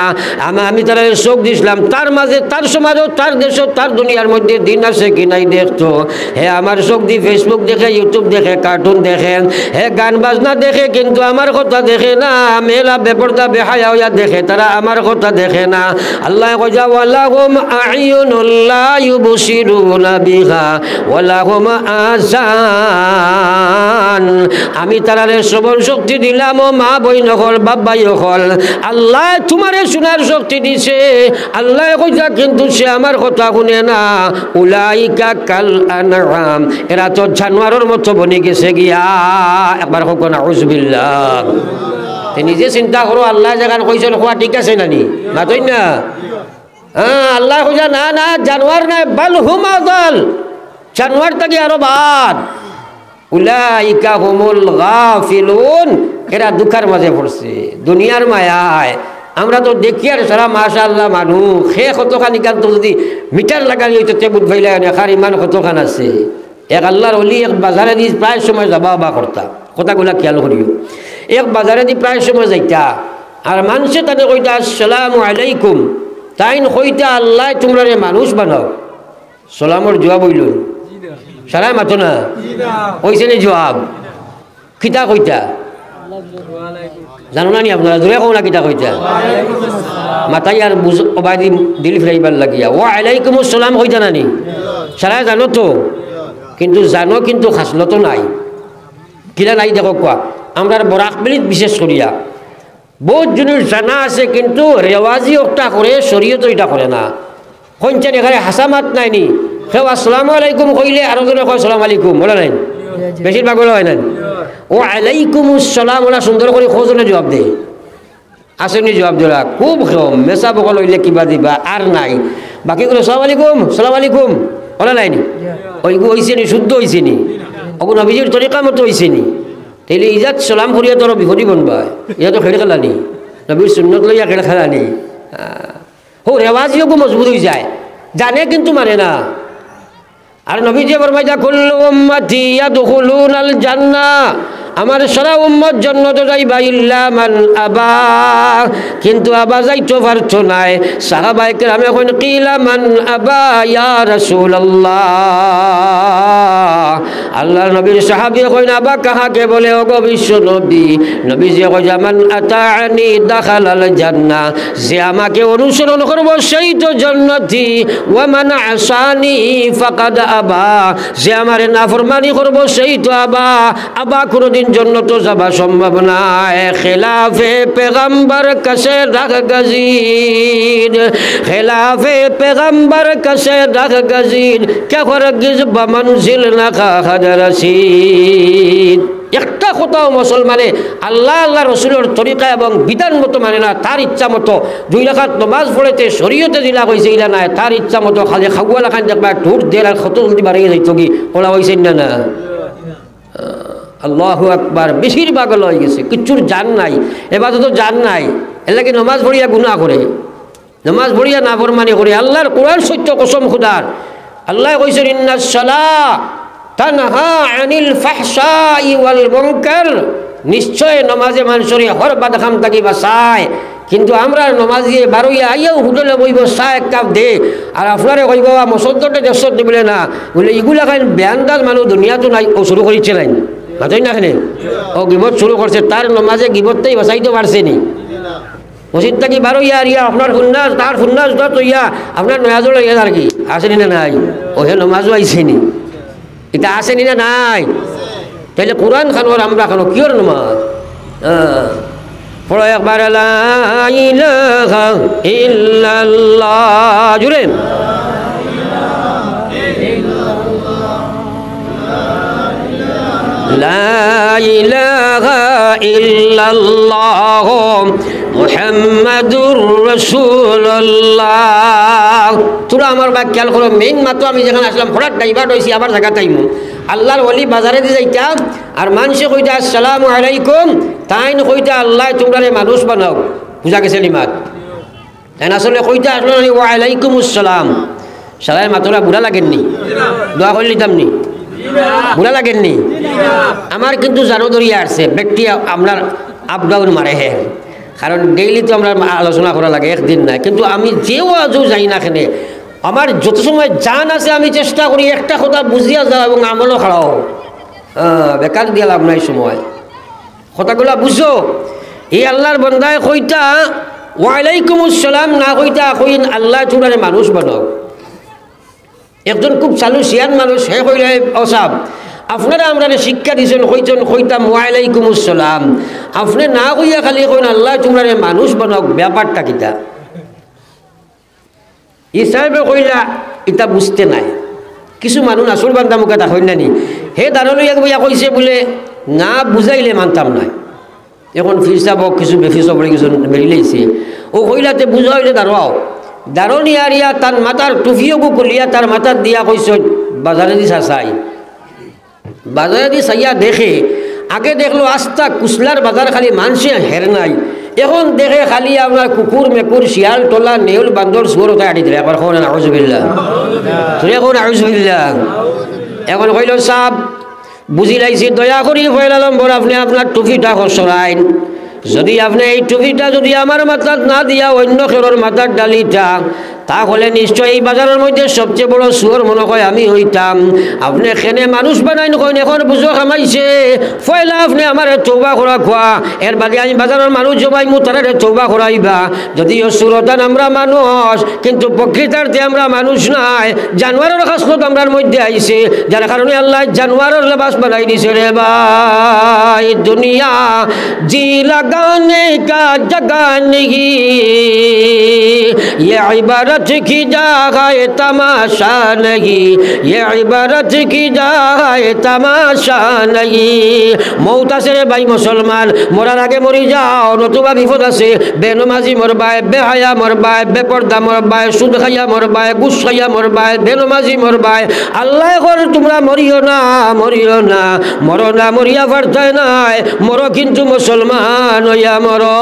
আমি তার চোখ দিছিলাম, তার মাঝে তার সমাজও তার দেশও তার দুনিয়ার মধ্যে দিন আছে কি নাই দেখতো। হে আমার চোখ দি ফেসবুক দেখে, ইউটিউব দেখে, কার্টুন দেখে, হে গান বাজনা দেখে, কিন্তু আমার কথা দেখে না। মেলা বেপরদা বেহায়া হইয়া দেখে, তারা আমার কথা দেখে না। আল্লাহ কইয়া ওয়ালাহুম আ'য়ুনুল লা ইউবসিরুনা বিহা ওয়ালাহুম আযান, আমি তারারে শ্রবণ শক্তি দিলাম ও মা বইন হল বাপ ভাই হল। আল্লাহ তোমারে শোনার শক্তি দিছে, আল্লাহ কইয়া কিন্তু সে আমার কথা শুনে না। উলাইকা কাল আনআম, এরা তো জানোয়ারের মতো বনে গেছে গিয়া। একবার হোক না আউযুবিল্লাহ। নিজে চিন্তা করো, আল্লাহ জায়গায় কইছেন খোয়া ঠিক আছে নানি মাতই না। হ্যাঁ আল্লাহ কইয়া না না জানোয়ার নাই, বাল হুম আযাল, জানোয়ার থেকে আরো বাদ। উলাইকা হুমুল গাফিলুন, এরা দুঃখের মাঝে পড়ছে দুনিয়ার মায়ায়। আমরা তো দেখি আর সারা মাশাআল্লাহ মানুষ সে কতখানি কান্ত যদি মিটার লাগালি হইতো টেবুল ভাইলা এখার ইমান কতখান আছে। এক আল্লাহর অলি এক বাজারে দি প্রায় সময় যাবা বা করতা, কথাগুলা খেয়াল করিও। এক বাজারে দি প্রায় সময় যাইতা, আর মানুষে তাদের কইতা আসসালামু আলাইকুম, তাইন কইতা আল্লাহ তোমরা মানুষ বানাও। সালামর জবাব হইল সারা মাতো না, কইছে নি জবাব কিতা কইতা জানো না নি আপনারা? জোরে কও না কিতা কইতা? মাতাই আর অবাদি দিল ফিরাইবার লাগিয়া ও আলাইকুম আসসালাম কইতা না নি? সারা জানো তো, কিন্তু জানো কিন্তু খাসলত নাই। কিলা নাই দেখো কোয়া, আমরা বরাকবিলিত বিশেষ করিয়া বহুত জিনিস জানা আছে, কিন্তু রেওয়াজি একটা করে শরীয়ত এটা করে না। কইছেন এখানে হাসামাত নাই নি, কেউ আসসালামু আলাইকুম কইলে আরো জনে কয় আসসালামু আলাইকুম, বলে নাই বেশিরভাগ বলে হয় না। ও আলাইকুম আসসালাম ওরা সুন্দর করে খোঁজনে জবাব দে, আসেনি জবাব দিলা খুব কম। মেসা বকল হইলে কিবা দিবা আর নাই, বাকিগুলো সালাম আলাইকুম সালাম আলাইকুম বলে নাই নি? ওইগু হয়েছে নি? শুদ্ধ হয়েছে নি? ওগু নবীজির তরিকা মতো হয়েছে নি? তাইলে ইজাত সালাম করিয়া তোর বিপদী বনবা, ইয়া তো খেড়ে খেলানি, নবীর সুন্নত লইয়া খেড়ে খেলানি। হো রেওয়াজিও মজবুত হয়ে যায়, জানে কিন্তু মানে না। আর নবীজি ফরমাইয়া কুল্লু উম্মতি ইয়াদখুলুনাল জান্নাহ, আমার সারা উম্মত জান্নাতে যাইবা ইল্লা মান আবা, কিন্তু আবা যাইতো পারতো নাই। সাহাবায়ে কেরাম এখন কিলা মান আবা ইয়া রাসূলুল্লাহ, আল্লাহর নবীর সাহাবী কইন আবা কাহাকে বলে? ওগো বিশ্ব নবী, নবীজি কইয়া মান আতাআনি দাখালাল জান্নাহ, যে আমাকে অনুসরণ করবে সেই তো জান্নাতি, ওয়া মান আসানি ফাকাদ আবা, যে আমারে নাফরমানি করবে সেই তো আবা। আবা কোনদিন জন্নত যাবা সম্ভব নাই। খেলাফে পেগম্বর কাছে রাখ গজিদ, খেলাফে পেগম্বর কাছে রাখ গজিদ, কে হরগিজ বমনজিল না খাদ রসিদ। একটা কোথাও মুসলমানে আল্লাহ আল্লাহ রসুলের তরিকা এবং বিধান মতো মানে না, তার ইচ্ছা মতো 2 রাকাত নমাজ পড়েতে শরীয়তে দিলা কইছে ইলা নাই, তার ইচ্ছা মতো খালি খাওয়া লাখান দেখবা ঠোঁট দিয়ে আর কত জলদি বাড়িয়ে যাইত কি ওলা হয়েছে না না। আল্লাহু আকবার। বেশিরভাগ লয়ে গেছে, কিচ্ছুর জান নাই, এবার তো জান নাই, এর লাগে নমাজ পড়িয়া গুনাহ করে, নমাজ পড়িয়া নাফরমানি করে। আল্লাহর কোরআন সত্য, কসম খুদার। আল্লাহ কইছেন ইন্নাস সালাহ তানহা আনিল ফাহশাই ওয়াল মুনকার, নিশ্চয় নমাজে মানুষের হর বাদখাম থাকি বাঁচায়। কিন্তু আমরা নমাজ দিয়ে বারোইয়া আইয়াও হোটেলে বইব, চা এক কাপ দে, আর আপনারে কইব মসদ্দতে দেশ দিবলে না বলে এগুলা খান বেয়ান্দাজ মানুষ দুনিয়াতো নাই। ও শুরু করেছে নাই মাতই না খানে, ও গিবত শুরু করছে, তার নমাজে গিবতটাই বাঁচাইতে পারছে নি। মসজিদ থাকি বারোইয়া আরিয়া আপনার ফুন্নাস, তার ফুন্নাস তৈয়া আপনার নয়াজও লাগে আর কি আসেনি না নাই, ও হে নমাজও আইসেনি, এটা আসেনি না নাই। তাহলে কোরআন খানোর আমরা খানো কিয়র নমাজ পড়ো একবার লা ইলাহা ইল্লাল্লাহ জুড়ে লা ইলাহা ইল্লাল্লাহ মুহাম্মাদুর রাসূলুল্লাহ। তোরা আমার বা খেয়াল করো, মেইন মাত্র আমি যেখানে আসলাম হঠাৎ ডাইভার্ট হয়েছি, আবার জায়গা তাইমু আল্লাহর ওলি বাজারে দিয়ে যাইতাম, আর মানুষে কইতা আসসালামু আলাইকুম, তাই কইতা আল্লাহ তোমরা মানুষ বানাও, বুঝা গেছে লিমাত। তাই আসলে কইতা আসলো ওয়া আলাইকুম আসসালাম। সালাই মাতরা বুড়া লাগেননি, দোয়া করে নিতাম নি, বুড়া লাগেননি। আমার কিন্তু জানো দরিয়া আসছে ব্যক্তি আপনার আপ ডাউন মারে হ্যাঁ, কারণ ডেইলি তো আমরা আলোচনা করা লাগে, একদিন নাই। কিন্তু আমি যেও আজও যাই না কেনে, আমার যত সময় জান আছে আমি চেষ্টা করি একটা কথা বুঝিয়া যাও এবং আমলও খাড়াও, বেকার দিয়া লাভ নাই সময়, কথাগুলা বুঝো। এই আল্লাহর বন্দায় কইতা ওয়ালাইকুম আসসালাম না কইতা কইন আল্লাহ তোমরা মানুষ বানাও। একজন খুব চালু সিয়ান মানুষ হে কইলে অসাব আপনারা আমরা শিক্ষা দিয়েছেন, কইতেন কইতাম ওয়ালাইকুম আসসালাম, আপনি না কইয়া খালি কইন আল্লাহ তোমরা মানুষ বানাও, ব্যাপারটা কিতা ই সাহেবে কইলা এটা বুঝতে নাই। কিছু মানুষ আসল বান্ধা মুখে দেখেন নানি, হে দাঁড়ালইয়া বইয়া কইছে বলে না বুঝাইলে মানতাম নাই। এখন ফিরসাব কিছু বেফিসব কিছু বেরিয়েছে, ও কইলাতে বুঝা হইলে দাঁড়াও, দাঁড়নি আরিয়া তার মাথার টুফিও কুলিয়া তার মাথার দিয়া কইস বাজারে দি চাই, বাজারে দি চাইয়া দেখে আগে দেখলো আস্তা কুসলার বাজার খালি মানুষে হের নাই, এখন দেখে খালি আপনার কুকুর মেকুর শিয়াল টোলা নেউল বান্দর সুর ওটা আটি দিলে একবার কখন আউযুবিল্লাহ, তুই এখন আউযুবিল্লাহ। এখন কইল সাহেব বুঝি লাইছি, দয়া করি ফয়লা নম্বর আপনি আপনার টুপিটা সরাইন, যদি আপনি এই টুপিটা যদি আমার মাথার না দিয়া অন্য খেরোর মাথার ডালিটা, তাহলে নিশ্চয় এই বাজারের মধ্যে সবচেয়ে বড় সুর মনে হয় আমি হইতাম। আপনি এখানে মানুষ বানাইন কইন, এখন বুঝো খামাইছে ফয়লা আপনি আমার তৌবা করা খোয়া, এর বাদে আমি বাজারের মানুষ জবাই মু তারা তৌবা করাইবা। যদিও সুরতান আমরা মানুষ, কিন্তু প্রকৃতার্থে আমরা মানুষ নাই, জানোয়ারের খাসলত আমরার মধ্যে আইছে, যার কারণে আল্লাহ জানোয়ারের লেবাস বানাই দিছে। রে ভাই দুনিয়া জি লাগানে কা জাগা নেহি, ये इबारत की जगह तमाशा नहीं, ये इबारत की जगह तमाशा नहीं। मौत আছে রে ভাই মুসলমান, মরার আগে মরি যাও নতুবা বিপদ আছে। বেনমাজি মরবায়, বেহায়া মরবায়, বেপর্দা মরবায়, সুদ খাইয়া মরবায়, ঘুষ খাইয়া মরবায়, বেনমাজি মরবায়। আল্লাহ করে তোমরা মরিও না, মরিও না, মরো না, মরিয়া পারতাই নাই, মরো কিন্তু মুসলমান হইয়া মরো।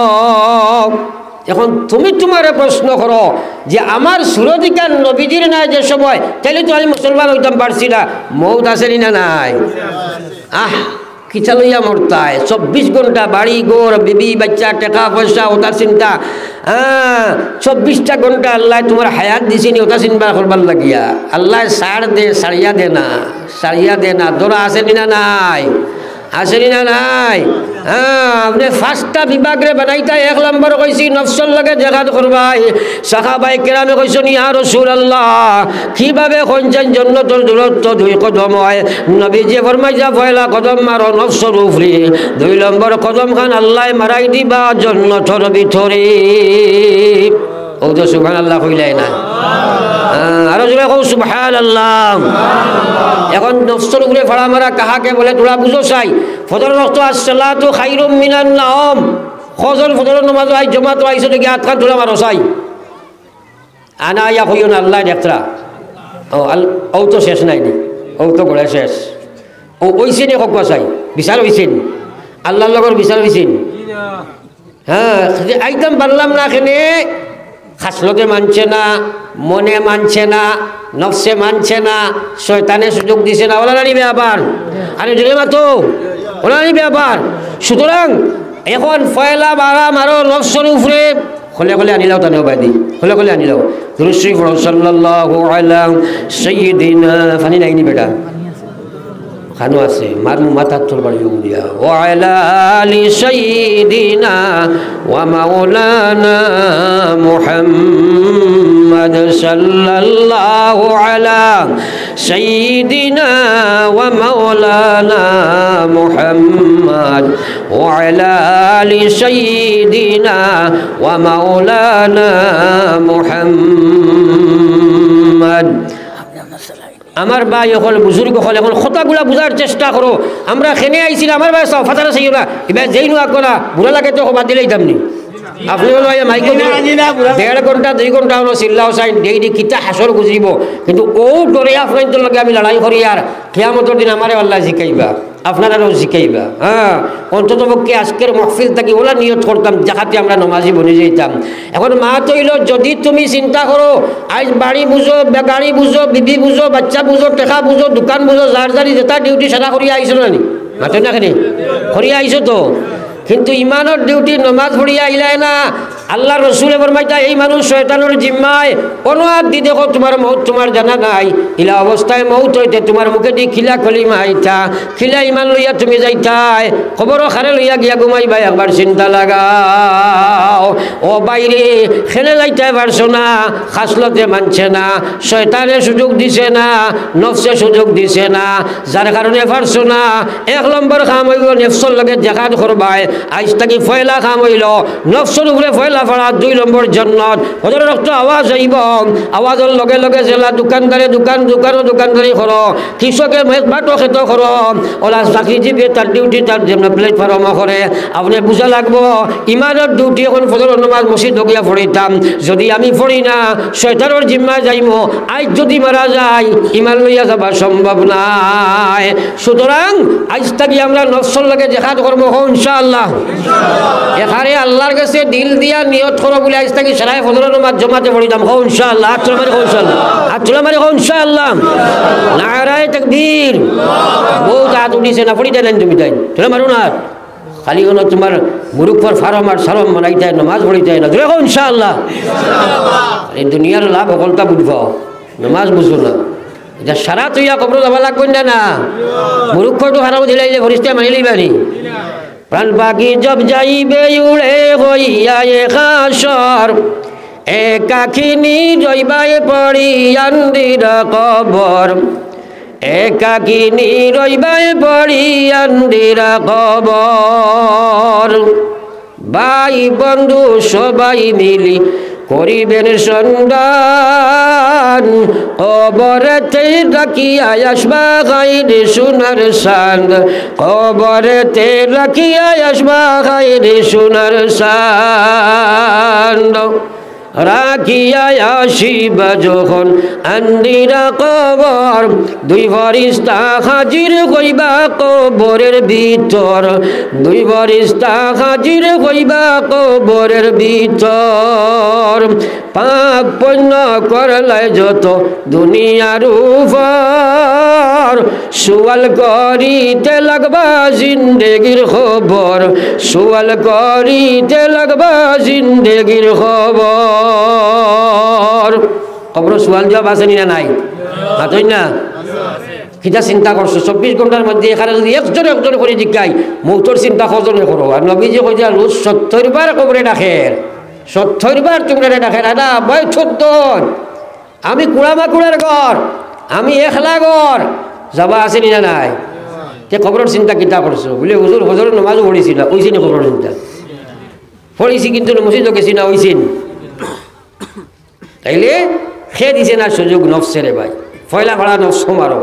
এখন তুমি তোমার প্রশ্ন করো যে আমার সুরধিকার নবীজির নাই যে সময়, তাহলে তো আমি মুসলমান হইতাম পারছি না, মৌত আসেনি না নাই? কিছা লইয়া মরতায় 24 ঘন্টা বাড়ি গোর বিবি বাচ্চা টাকা পয়সা ওটার চিন্তা, 24টা ঘন্টা আল্লাহ তোমার হায়াত দিছিনি ওটা চিন্তা করবার লাগিয়া। আল্লাহ সার দে সারিয়া দে না, সারিয়া দে না, দোরা আসেনি না নাই? আসেনি না নাই? আপনি 5টা বিভাগে বানাইতা। 1 নম্বর কইছি নফসর লগে জেহাদ করবাই। সাহাবায়ে কেরামে কইছেন ইয়া রাসূলুল্লাহ কিভাবে কইছেন জান্নাতের দূরত্ব 2 কদম হয়। নবীজি ফরমাইয়া পয়লা কদম মারো নফসর উপরে, 2 নম্বর কদম খান আল্লাহ মারাই দিবা জান্নাতের ভিতরে। ও তো সুবহানাল্লাহ কইলাই না? আরো জোরে কও সুবহানাল্লাহ। এখন নফসের উপরে ফাড়া মারা কাহাকে বলে তোরা বুঝো চাই। ফজর ওয়াক্ত আসসালাতু খায়রুম মিনান নাওম, ফজরের নামাজ আই জমাত আইছো দেখি হাত খান তোলা মারো চাই আনা ইয়া কইও না আল্লাহ দেখতরা ও তো শেষ নাই নি, ও তো গড়ে শেষ। ও ওইছে নি কবা চাই বিচার হইছেন আল্লাহর লগর বিচার হইছেন। হ্যাঁ একদম পারলাম না এখানে খাসলতে মানছে না, মনে মানছে না, নফসে মানছে না, শয়তানে সুযোগ দিছে না, ওলা নিবে আবার আরে জোরে মাতো ওলা নিবে আবার। সুতরাং এখন ফয়লা বাড়া মারো নফসের উপরে খোলে খোলে আনিলাও তানেও বাইদি খোলে খোলে আনিলাও দুরূদ শরীফ সাল্লাল্লাহু আলা সাইয়্যিদিনা ফানি নাইনি বেটা খানো আছে মার মাথা তোর বাড়ি দিয়া ওয়া আলা আলি সাইয়্যিদিনা ওয়া মাওলানা মুহাম্মদ সাল্লাল্লাহু আলা সাইয়্যিদিনা ওয়া মাওলানা মুহাম্মদ ওয়া আলা আলি সাইয়্যিদিনা ওয়া মাওলানা মুহাম্মদ। আমার ভাই হল বুজুর্গ হল এখন কথাগুলা বুঝার চেষ্টা করো। আমরা খেনে আইছিলাম আমার ভাই সব ফাতারা চাইও না এবার যেই নো আকলা বুড়া লাগে তো বাদ দিলেই দামনি আপনি হলো মাইকে 1.5 ঘন্টা 2 ঘন্টা হলো চিল্লাও চাই ডেইলি কিতা হাসর গুজরিব কিন্তু ও ডরে আপনাদের লগে আমি লড়াই করি আর কিয়ামতের দিন আমারে আল্লাহ জিকাইবা আপনারাও জিকাইবা। হ্যাঁ অন্তত পক্ষে আজকের মাহফিল থেকে ওলা নিয়ত করতাম যাহাতে আমরা নমাজি বনে যেতাম। এখন মা তৈল যদি তুমি চিন্তা করো আজ বাড়ি বুঝো গাড়ি বুঝো বিবি বুঝো বাচ্চা বুঝো টেকা বুঝো দোকান বুঝো যার যারি যেটা ডিউটি সেটা করিয়া আইছো না নি মাতো না খেনি করিয়া আইছো তো কিন্তু ইমানের ডিউটি নমাজ পড়িয়া আইলাই না। আল্লাহ রসুলে ফরমাইতা এই মানুষ শয়তানের জিম্মায় অনুয়াদ দি দেখো তোমার মৌত তোমার জানা নাই ইলা অবস্থায় মৌত হইতে তোমার মুখে দি খিলা খলিমা আইতা খিলা ইমান লইয়া তুমি যাইতাই খবরও খারে লইয়া গিয়া ঘুমাইবা একবার চিন্তা লাগাও। ও বাইরে খেলে যাইতে পারছো না খাসলতে মানছে না শয়তানে সুযোগ দিছে না নফসে সুযোগ দিছে না যার কারণে পারছো না। 1 নম্বর কাম হইল নফসর লগে দেখাত করবাই আজ থাকি ফয়লা কাম হইল নফসর উপরে ফয়লা ফাড়া 2 নম্বর জন্নত হজর রক্ত আওয়াজ আইব আওয়াজের লগে লগে জেলা দোকানদারে দোকানদারি করো কৃষকে বাটো খেত করো ওলা চাকরিজীবী তার ডিউটি তার যেমন প্লেটফর্ম করে আপনি বুঝা লাগবো ইমানের ডিউটি এখন ফজর নামাজ মসজিদ গিয়া পড়িতাম যদি আমি পড়ি না শয়তানের জিম্মা যাইমো আজ যদি মারা যায় ইমান লইয়া যাবা সম্ভব নাই। সুতরাং আজ থাকি আমরা নফসর লাগে জেহাদ করবো ইনশাআল্লাহ এখানে আল্লাহর কাছে দিল দিয়া নিয়ত করো বলে আজ থাকি সারাই ফজরের নামাজ জমাতে পড়িতাম ইনশাআল্লাহ হাত তোলা মারি ইনশাআল্লাহ নারায়ে তাকবীর বহুত হাত উঠিছে না পড়িতে দেন তুমি তাই তোলা মারো না খালি হলো তোমার মুরুখর ফারম আর সারম বানাইতে নামাজ পড়িতে না দেখো ইনশাআল্লাহ এই দুনিয়ার লাভ সকলটা বুঝবাও নামাজ বুঝো না এটা সারা তুইয়া কবর যাবা লাগবে না মুরুখরটো হারাম দিলাইলে ফরিস্তা মানি লইবানি প্রাণ পাখি জব যাইবে উড়ে হইয়া হাসর একাকিনী রইবাই পড়ি আন্দির কবর একাকিনী রইবাই পড়ি আন্দির কবর। ভাই বন্ধু সবাই মিলি করিবেন সন্ধান কবরেতে রাখিয়া আসবা গাইরে সোনার সান্দ কবরেতে রাখিয়া আসবা গাইরে সোনার সান্দ রাখিয়া আসিবা যখন আন্দিরা কবর 2 ফরিস্তা হাজির হইবা কবরের ভিতর 2 ফরিস্তা হাজির হইবা কবরের ভিতর। পাপ পুণ্য করলে যত দুনিয়ার উপর সুয়াল করিতে লাগবা জিন্দেগির খবর সুয়াল করিতে লাগবা জিন্দেগির খবর। খবর সুয়াল জবাব আছে না নাই হাতই না কিটা চিন্তা করছো 24 ঘন্টার মধ্যে এখানে যদি একজন করে জিজ্ঞাই মৌতর চিন্তা কজনে করো আর নবীজি কই যা রোজ 70 বার কবরে ডাকে 70 বার তোমরা ডাকে দাদা বয় 14 আমি কুড়ামাকুড়ার ঘর আমি একলা ঘর যাবা আছে না নাই তে খবরের চিন্তা কিতা করছো বলে হুজুর হজরের নামাজও পড়িছি না ওইছি না খবরের চিন্তা পড়িছি কিন্তু মসজিদও গেছি না ওইছি তাইলে খেয়ে দিছে না সুযোগ নফসে রে ভাই ফয়লা ভাড়া নফস মারো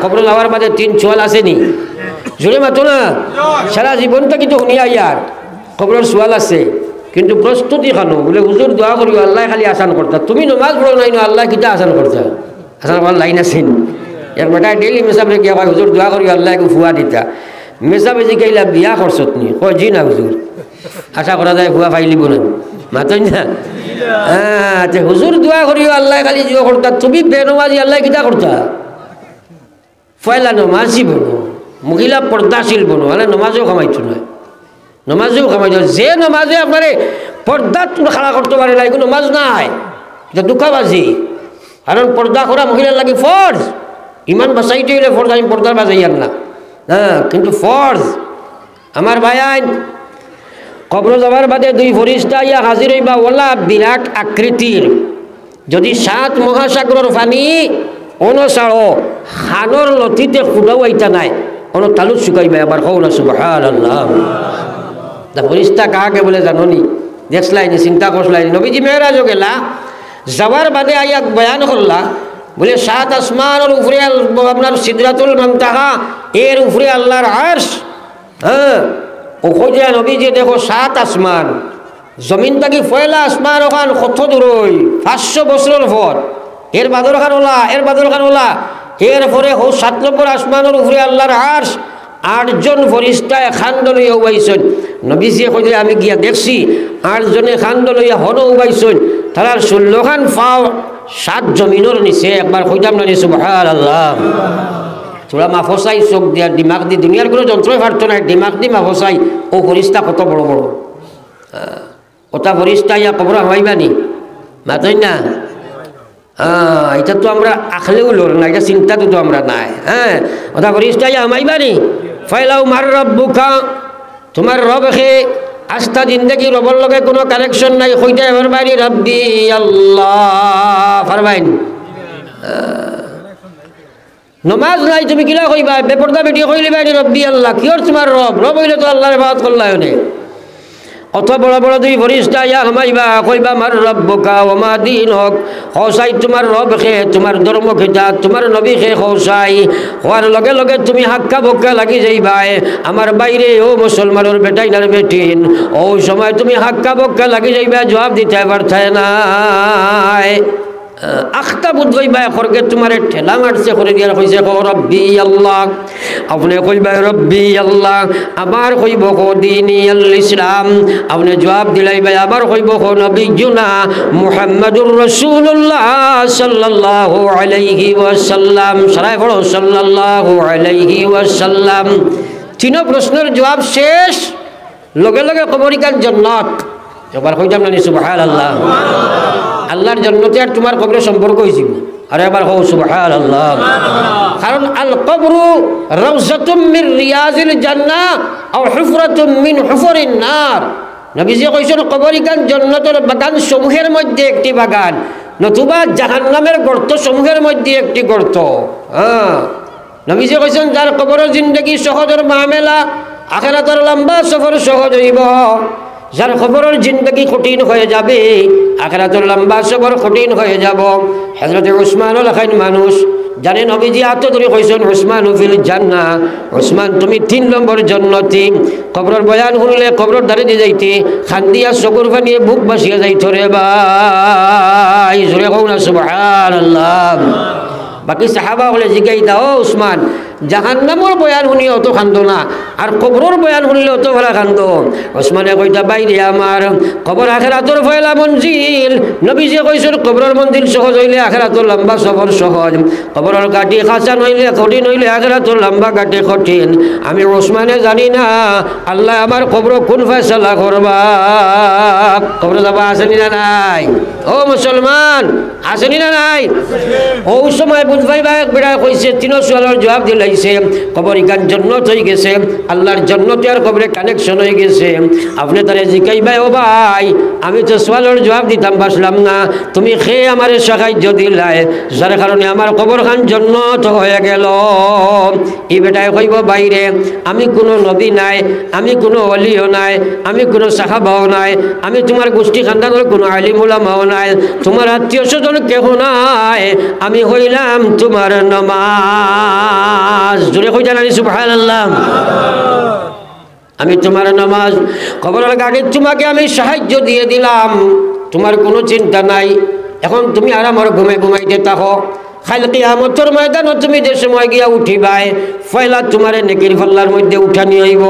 খবর যাওয়ার বাদে 3 সোয়াল আসেনি জোরে মাতো না সারা জীবনটা কিন্তু শুনিয়া ইয়ার খবরের সোয়াল আছে কিন্তু প্রস্তুতি খানো বলে হুজুর দোয়া করিও আল্লাহ খালি আসান করতা তুমি নমাজ পড়ো নাই না আল্লাহ কিতা আসান করতা আসান করার লাইন আছেন এক বেটা ডেইলি মেসাবে গিয়া কয় হুজুর দোয়া করিও আল্লাহ ফুয়া দিতা মেসাবে যে কেইলা বিয়া করছত নি কয় জি না হুজুর আশা করা যায় ফুয়া ফাইলিব না মাতই না হুজুর দোয়া করিও আল্লাহ খালি জিও করতা তুমি বেনমাজি আল্লাহ কিতা করতা ফয়লা নমাজি বনো মহিলা পর্দাশীল বনো মানে নমাজও কামাইছো না নমাজেও কামাইছো যে নমাজে আপনারে পর্দা তুমি খাড়া করতে পারে না এগুলো নমাজ নাই এটা দুঃখাবাজি কারণ পর্দা করা মহিলার লাগে ফরজ ইমান বাঁচাইতে হইলে ফরজ আমি পর্দার বাজাই আর না কিন্তু ফরজ আমার ভাই আইন কবর যাবার বাদে 2 ফরিস্তা ইয়া হাজির হইবা ওলা বিরাট আকৃতির যদি 7 মহাসাগরের পানি অনুসারো খানোর লতিতে খুদাও আইতা নাই কোনো তালুত শুকাইবা আবার কও না সুবহানাল্লাহ তা ফরিস্তা কাকে বলে জানো নি দেখলাই নি চিন্তা করলাই নবীজি মেরাজও গেলা যাওয়ার বাদে আইয়া বয়ান করলা বলে 7 আসমানের উপরে আপনার সিদরাতুল মুনতাহা এর উপরে আল্লাহর আরশ ও কইয়া নবীজি দেখো 7 আসমান জমিন থেকে পয়লা আসমান ওখান কত দূর 500 বছরের পর এর বাদর খান ওলা এর বাদর খান ওলা এরপরে 7 নম্বর আসমানের উপরে আল্লাহর আরশ 8 জন ফরিস্তা খান্ড লইয়া উবাইছেন নবীজি কইলে আমি গিয়া দেখছি 8 জনে খান্ড লইয়া হন উবাইছেন তারার 16 খান পাও 7 জমিনের নিচে একবার কইতাম না সুবহানাল্লাহ তোরা মাফসাই চোখ দিয়া দিমাগ দি দুনিয়ার কোনো যন্ত্রই পারতো না দিমাগ দি মাফসাই ও ফরিস্তা কত বড় বড় ওটা ফরিস্তা ইয়া কবর হামাইবানি মাতই না এটা তো আমরা আখলেও লোর না এটা চিন্তা তো আমরা নাই ওটা ফরিস্তা ইয়া হামাইবানি ফাইলাও মার রব্বুকা তোমার রব হে আস্থা জিন্দগি রবর লগে কোনো কানেকশন নাই কইতে পারবানি রব্বি আল্লাহ পারবাইন নমাজ নাই তুমি কিলা কইবা বেপরদা বেটি কইলে বাইনি রব্বি আল্লাহ কিয়র তোমার রব রব হইলে তো আল্লাহর ইবাদত করলাই নে অত বড় বড় 2 ফরিস্তা ইয়া হামাইবা কইবা মার রব্বুকা ওয়া মা দীনুক হসাই তোমার রব কে তোমার ধর্ম কিতা তোমার নবী কে হসাই হওয়ার লগে লগে তুমি হাক্কা বক্কা লাগি যাইবাই আমার বাইরে ও মুসলমানের বেটাই নার বেটিন ওই সময় তুমি হাক্কা বক্কা লাগি যাইবা জবাব দিতে পারছায় না আখতা বুঝবাই খরকে তোমার ঠেলা মারছে করে দিয়া কইছে কো রব্বি আল্লাহ আপনি কইবা রব্বি আল্লাহ আবার কইব কো দীনি আল ইসলাম আপনি জবাব দিলাই ভাই আবার কইব কো নবিয়ুনা মুহাম্মাদুর রাসূলুল্লাহ সাল্লাল্লাহু আলাইহি ওয়াসাল্লাম সরাই পড়ো সাল্লাল্লাহু আলাইহি ওয়াসাল্লাম তিন প্রশ্নের জবাব শেষ লগে লগে কবরিকার জান্নাত এবার কইতাম না সুবহানাল্লাহ আল্লাহর জান্নাতে আর তোমার কবরের সম্পর্ক হইছিল আর এবার কও সুবহানাল্লাহ কারণ আল কবরু রাউজাতুম মিন রিয়াজিল জান্নাহ আও হুফরাতুম মিন হুফুরিন নার নবীজি কইছেন কবরিকান জান্নাতের বাগান সমূহের মধ্যে একটি বাগান নতুবা জাহান্নামের গর্ত সমূহের মধ্যে একটি গর্ত নবীজি কইছেন যার কবরের জিন্দেগি সহজের মামেলা আখিরাতের লম্বা সফর সহজ হইব যার খবরের জিন্দগি কঠিন হয়ে যাবে আখিরাতের লম্বা সফর কঠিন হয়ে যাব হযরত উসমানুল লাখাইন মানুষ জানেন নবীজি আত ধরে কইছেন উসমান ফিল জান্নাহ উসমান তুমি 3 নম্বর জান্নাতি কবরের বয়ান শুনলে কবরের ধারে দিয়ে যাইতে খান্দিয়া চকুর পানি বুক বাসিয়া যাইত রে ভাই জোরে কও না সুবহানাল্লাহ বাকি সাহাবা বলে জিগাই দাও উসমান জাহান্নামের বয়ান শুনি অত কান্দো না আর কবরের বয়ান শুনলে অত ভালো কান্দো উসমানে কইতা বাইরে আমার কবর আখিরাতের ফয়লা মঞ্জিল নবীজি কইছেন কবরের মঞ্জিল সহজ হইলে আখিরাতের লম্বা সফর সহজ কবরের গাটি খাসান হইলে কঠিন হইলে আখিরাতের লম্বা গাটি কঠিন আমি উসমানে জানি না আল্লাহ আমার কবর কোন ফয়সালা করবা কবর যাবা আসেনি না নাই ও মুসলমান আসেনি না নাই ও সময় বুঝবাই ভাই বেড়া কইছে 3 সোয়ালের জবাব দিলে দিলাইছে, কবর ইকান জন্নত হয়ে গেছে, আল্লাহর জন্নতে আর কবরে কানেকশন হয়ে গেছে। আপনি তারে জিকাইবাই, ও ভাই আমি তো সোয়ালের জবাব দিতাম পারলাম না, তুমি খেয়ে আমার সাহায্য দিলাই, যার কারণে আমার কবর খান জন্নত হয়ে গেল। এই বেটায় কইব, বাইরে আমি কোনো নবী নাই, আমি কোনো ওলিও নাই, আমি কোনো সাহাবাও নাই, আমি তোমার গোষ্ঠী খানদানের কোনো আলিম উলামাও নাই, তোমার আত্মীয় স্বজন কেহ নাই, আমি হইলাম তোমার নামাজ। জোরে কই জানানি সুবহানাল্লাহ। আমি তোমার নামাজ, কবরের গাড়ি তোমাকে আমি সাহায্য দিয়ে দিলাম, তোমার কোনো চিন্তা নাই। এখন তুমি আর আমার ঘুমাইতে থাকো, খাইল কিয়ামতের ময়দানে তুমি যে সময় গিয়া উঠিবাই, ফয়লা তোমার নেকির পাল্লার মধ্যে উঠানি হইব।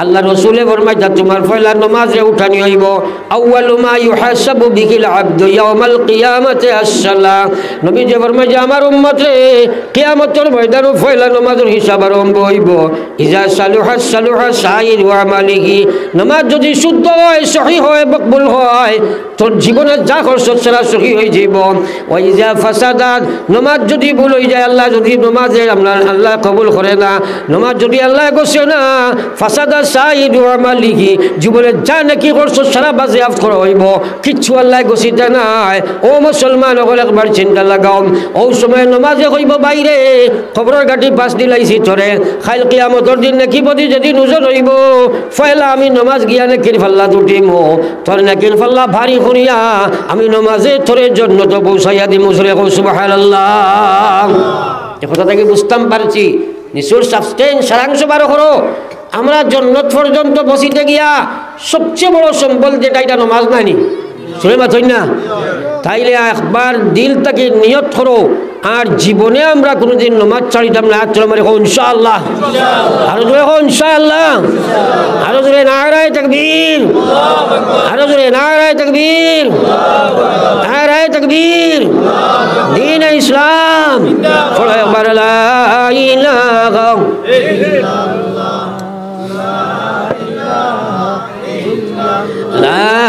আল্লাহ রসুলে ফরমাইতা তোমার ফয়লা নামাজে উঠানি হইব। আউয়ালু মা ইউহাসাবু বিহিল আবদু ইয়াউমাল কিয়ামাতি আস-সালাহ। নবী যে ফরমাইছে আমার উম্মত রে, কিয়ামতের ময়দানে ফয়লা নামাজের হিসাব আরম্ভ হইব। ইজা সালুহা সালুহা সাইর ওয়া আমালিহি। নামাজ যদি শুদ্ধ হয়, সহিহ হয়, মকবুল হয়, তোর জীবনে যা খরচ সেটা সহি হয়ে যাব। ওয়া ইজা ফাসাদাত, নামাজ যদি ভুল হয়ে যায়, আল্লাহ যদি নামাজে আল্লাহ কবুল করে না, নামাজ যদি আল্লাহ গোসে না, ফাসাদা সাইদ ওয়া আমালিহি, জীবনে যা নাকি খরচ সারা বাজে আফ করা হইব, কিচ্ছু আল্লাহ গোসিতে নাই। ও মুসলমান হল একবার চিন্তা লাগাও, ও সময় নামাজে হইব বাইরে, খবরের গাড়ি পাশ দিলাইছি তোরে, খাইল কিয়ামতের দিন নাকি বদি যেদিন ওজন হইব, ফয়লা আমি নামাজ গিয়া নাকির ফাল্লা দুটিম, তোর নাকির ফাল্লা ভারী করিয়া আমি নামাজে তোরে জন্য তো পৌঁছাইয়া দিমু। সুবহানাল্লাহ। এ কথা থেকে বুঝতাম পারছি নিশুর সাবস্টেন্স সারাংশ বারো করো। আমরা জন্নত পর্যন্ত বসিতে গিয়া সবচেয়ে বড় সম্বল যেটা, এটা নামাজ নানি, শুনে পাচ্ছেন না? তাইলে একবার দিল থেকে নিয়ত করো, আর জীবনে আমরা কোনোদিন নামাজ ছাড়িতাম না। চলো মানে ইনশাআল্লাহ, আরো জোরে ইনশাআল্লাহ, আরো জোরে নারায়ে তাকবীর, আরো জোরে নারায়ে তাকবীর, নারায়ে তাকবীর। দ্বীন ইসলাম, পড়ো একবার লা ইলাহা লা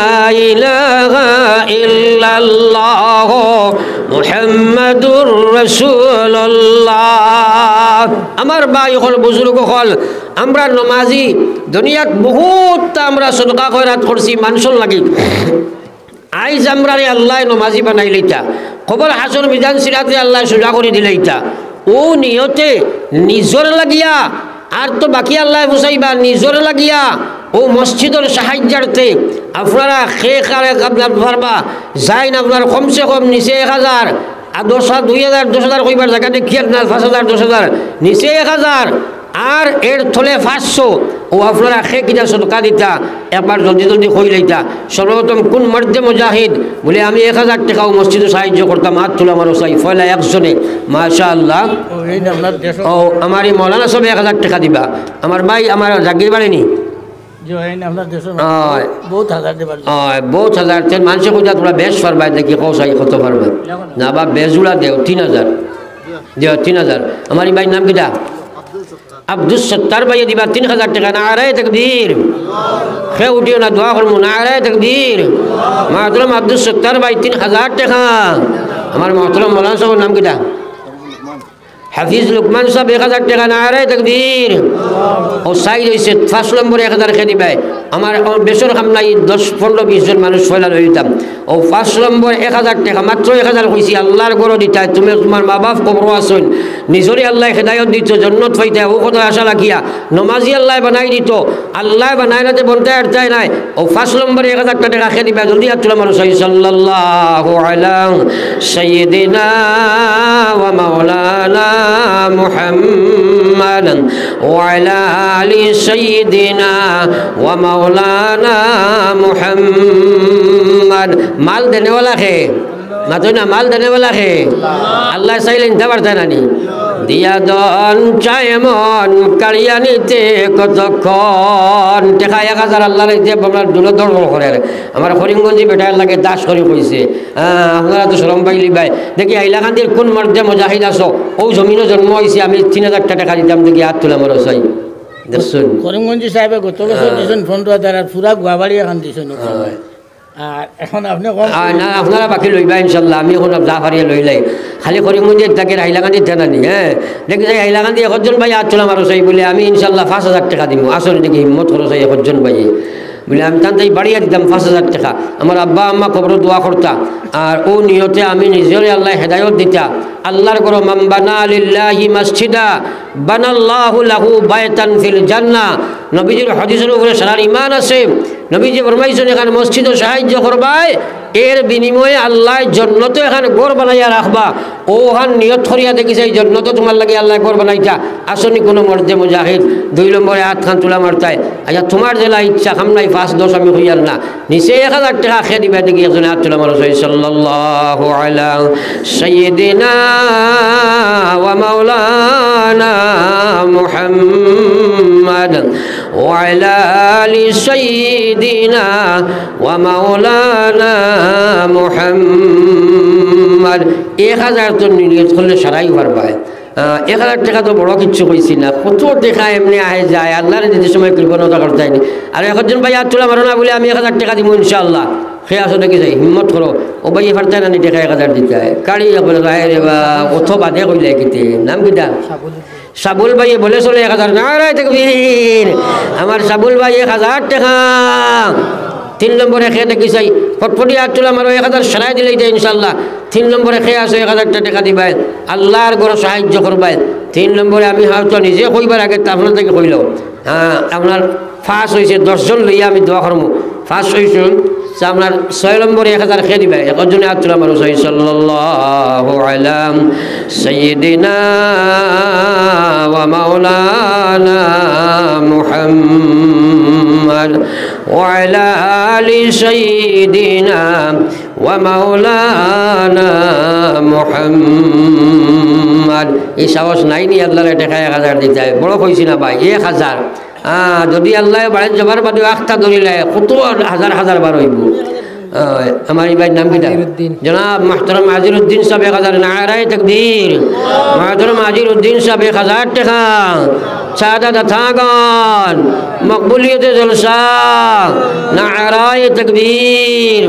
ইলাহা ইল্লাল্লাহ মুহাম্মাদুর রাসূলুল্লাহ। আমার ভাই হল, বুজুর্গ হল, আমরা নমাজি দুনিয়াত বহুত আমরা সদকা খয়রাত করছি মানুষের লাগি। আইজ আমরা আল্লাহ নমাজি বানাই লইতা, খবর হাসর বিধান সিরাতে আল্লাহ সোজা করে দিলাইতা। ও নিয়তে নিজর লাগিয়া, আর তো বাকি আল্লাহ বুঝাইবা, নিজর লাগিয়া ও মসজিদের সাহায্যার্থে আপনারা আপনার পারবা যাই না, আপনার কমসে কম নিচে 1000 আর 10,000 2,000 10,000 কইবার জায়গা দেখিয়ে না, 5,000 10,000 নিচে 1000 আর এর থলে 500, ও আপনারা কিনা সদকা দিতা একবার জলদি জলদি কই লইতা। সর্বপ্রথম কোন মর্দে মুজাহিদ বলে আমি 1000 টাকাও মসজিদে সাহায্য করতাম, হাত তুলে আমার চাই ফয়লা একজনে, মাশাআল্লাহ। ও আমার এই মৌলানা সব 1000 টাকা দিবা। আমার ভাই আমার জাগির বাড়িনি বহুত হাজার মানুষে কোথা তোমরা বেশ পারবা, দেখি কৌশাই কত পারবা না, বা বেজুড়া দেও 3000 দেও 3000। আমার এই ভাইয়ের নাম কিটা? আব্দুল সত্তার ভাইয়ে দিবা 3000 টাকা। নারায়ে তাকবীর, খে উঠিও না, দোয়া করবো। নারায়ে তাকবীর। মহতরম আব্দুল সত্তার ভাই 3000 টাকা। আমার মহতরম মৌলানা সাহেবের নাম কিটা? হাফিজ লুকমান সাহেব 1000 টাকা। নারায়ে তাকবীর। ও সাইড হয়েছে 5 নম্বরে 1000 খেয়ে দিবাই। আমার বেসর কাম নাই, 10-15-20 জন মানুষ ফয়লার হইতাম। ও 5 নম্বর 1000 টাকা, মাত্র 1000 কইছি। আল্লাহর গড় দিতাই, তুমি তোমার মা বাপ কবর আসুন, নিজরে আল্লাহ হেদায়ত দিত, জন্নত পাইতে ও কথা আশা রাখিয়া নমাজি আল্লাহ বানাই দিত। আল্লাহ বানাই নাতে বলতে আরতাই নাই। ও 5 নম্বরে 1000 টাকা খেয়ে দিবা। জলদি হাত তুলা মানুষ। সাল্লাল্লাহু আলা সাইয়্যিদিনা ওয়া মাওলানা মুহাম্মাদান ওয়া আলা আলি সাইয়্যিদিনা ওয়া মাওলানা মুহাম্মাদ। মাল দেনেওয়ালা খে মাতই না, মাল দেনেওয়ালা খে আল্লাহ চাইলেন তা পারতা নানি। দিয়া দন চায় মন কাড়িয়া নিতে কতক্ষণ, টেকা 1000 আল্লাহ নিতে আপনার দুলো দৌড় করে। আমার করিমগঞ্জি বেটার লাগে দাস করি কইছে, আপনারা তো শরম পাইলি ভাই। দেখি হাইলাকান্দির কোন মর্দে মুজাহিদ আছো, ও জমিনও জন্ম হয়েছে, আমি 3000 টাকা দিতাম, দেখি হাত তোলা আমার চাই। দেখুন করিমগঞ্জি সাহেবে গত বছর দিয়েছেন 15,000 আর পুরা গুয়াবাড়ি এখন দিয়েছেন। আর এখন আপনি না আপনারা বাকি লইবা ইনশাল্লাহ, আমি এখন যা পারিয়ে লইলাই খালি করি মধ্যে তাকে হাইলাকান্দি থানানি। হ্যাঁ দেখি যাই হাইলাকান্দি একজন ভাই আজ চলাম আরো চাই বলে আমি ইনশাল্লাহ 5,000 টাকা দিব। আসলে দেখি হিম্মত খরচ হয় একজন ভাই বলে আমি তাই বাড়িয়ে দিতাম 5,000 টাকা। আমার আব্বা আম্মা খবর দোয়া করতা আর ও নিয়তে আমি নিজের আল্লাহ হেদায়ত দিতা। আল্লাহর করো মাম্বানা লিল্লাহি মসজিদা বানাল্লাহু লাহু বাইতান ফিল জান্নাহ। নবীজির হাদিসের উপরে সারার ইমান আছে। নবীজি ফরমাইছেন এখানে মসজিদে সাহায্য করবাই, এর বিনিময়ে আল্লাহ জন্নত এখানে ঘর বানাইয়া রাখবা। ওখান নিয়ত করিয়া দেখিছে এই জন্নত তোমার লাগে আল্লাহ ঘর বানাইতা। আসনি কোনো মর্দে মুজাহিদ 2 নম্বরে হাত খান তুলা মারতায়। আচ্ছা তোমার জেলা ইচ্ছা খামলাই 5-10 আমি হইয়ার না নিচে 1,000 টাকা খেয়ে দিবা। দেখি একজনে হাত তুলা মারো সাল্লাল্লাহু আলা সাইয়্যিদিনা ওয়া মাওলানা মুহাম্মদ ওয়া আলা আলি সাইয়্যিদিনা ওয়া মাওলানা মুহাম্মদ। 1,000 তো নিয়ত করলে সারাই পারবা। 1,000 টাকা তো বড় কিচ্ছু কইছি না, কত টাকা এমনি আহে যায় আল্লাহর যে সময় কৃপণতা করতে হয়নি। আর একজন ভাই হাত তোলা মারো না বলে আমি 1,000 টাকা দিব ইনশাআল্লাহ। সে আসো দেখি যাই হিম্মত করো ও ভাই ফারতে না টাকা 1,000 দিতে হয় কাড়ি রে বা অথ বাদে কইলে কিতে নাম কিটা সাবুল ভাই বলে চলে 1,000 নারায়ে তাকবীর। আমার সাবুল ভাই 1,000 টাকা 3 নম্বরে খেয়ে দেখি চাই ফটফটি হাত তোলা মারো 1,000 সারাই দিলেই দেয় ইনশাল্লাহ। 3 নম্বরে খেয়ে আসো 1,000 টাকা দিবাই, আল্লাহর ঘরে সাহায্য করবাই। 3 নম্বরে আমি হয়তো নিজে কইবার আগে আপনার থেকে কইল আপনার ফার্স্ট হয়েছে 10 জন লইয়া আমি দোয়া করবো। ফার্স্ট হয়েছে আপনার 6 নম্বরে 1,000 খেয়ে দিবাই। একজনে হাত তোলা মারো সাল্লাল্লাহু আলা সাইয়্যিদিনা ওয়া মাওলানা মুহাম্মদ ওয়া আলা আলি সাইয়্যিদিনা ওয়া মাওলানা মুহাম্মদ। এই সাহস নাই নি আল্লাহর টাকা 1,000 দিতে হয়? বড় কইছি না ভাই 1,000। যদি আল্লাহ বাড়ির জবার বাদে আখটা ধরিলে কত হাজার বার হইব। আমার এই ভাইয়ের নাম কিটা? জনাব মুহতারাম আজিরউদ্দিন সাহেব 1,000। নারায়ে তাকবীর। মুহতারাম আজিরউদ্দিন সাহেব 1,000 টাকা। সাদাত থাগান মকবুলিয়তে জলসা। নারায়ে তাকবীর।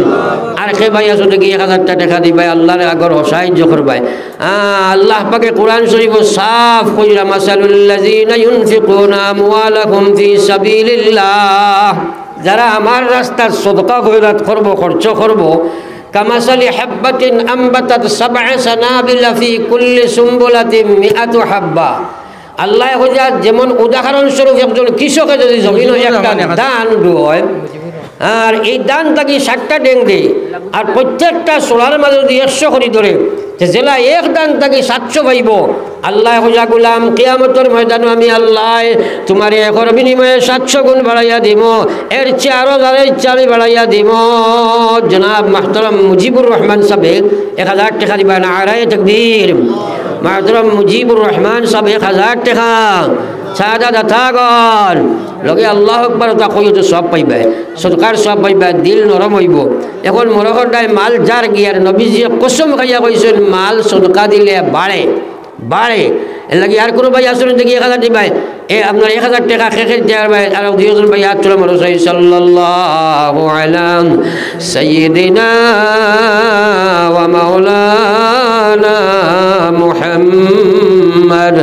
আর কে ভাই আসো দেখি 1,000 টাকা দিবাই, আল্লাহর আগর সাহায্য করবাই। আল্লাহ পাকে কোরআন শরীফ সাফ কইরা মাসালুল লাযিনা ইউনফিকুনা আমওয়ালাহুম ফি সাবিলিল্লাহ, যারা আমার রাস্তার সদকা খয়রাত করব খরচ করব, কামাসালি হাব্বাতিন আমবাতাত 7 সানাবিলা ফি কুল্লি সুম্বুলাতিন 100 হাব্বা। আল্লাহ হইয়া যেমন উদাহরণস্বরূপ একজন কৃষকে যদি জমিনে একটা ধান রোয় আর এই ধান তাকে 60টা ডেং দেয় আর প্রত্যেকটা সোলার মাঝে যদি 100 করে ধরে জেলা এক দান তাকে 700 পাইব। আল্লাহ হইয়া গুলাম কিয়ামতের ময়দানে আমি আল্লাহ তোমার একর বিনিময়ে 700 গুণ বাড়াইয়া দিব, এর চেয়ে আরো যারা ইচ্ছা আমি বাড়াইয়া দিব। জনাব মুহতারাম মুজিবুর রহমান সাহেব 1,000 টাকা দিবা। নারায়ে তাকবীর। মুহতারাম মুজিবুর রহমান সাহেব 1,000 টাকা। সাদাত থাগল লগে আল্লাহ আকবার তা কইও তো সব পাইবা, সদকার সব পাইবা, দিল নরম হইব। এখন মরকটায় মাল যার গিয়ার নবীজি কসম খাইয়া কইছেন মাল সদকা দিলে বাড়ে বাড়ে। এর লাগে আর কোনো ভাই আসলে দেখি 1,000 দিবাই। আপনার 1,000 টাকা খেয়ে দেওয়ার ভাই আর 2জন ভাই হাত তোলা মারো সাল্লাল্লাহু আলা সাইয়্যিদিনা ওয়া মাওলানা মুহাম্মদ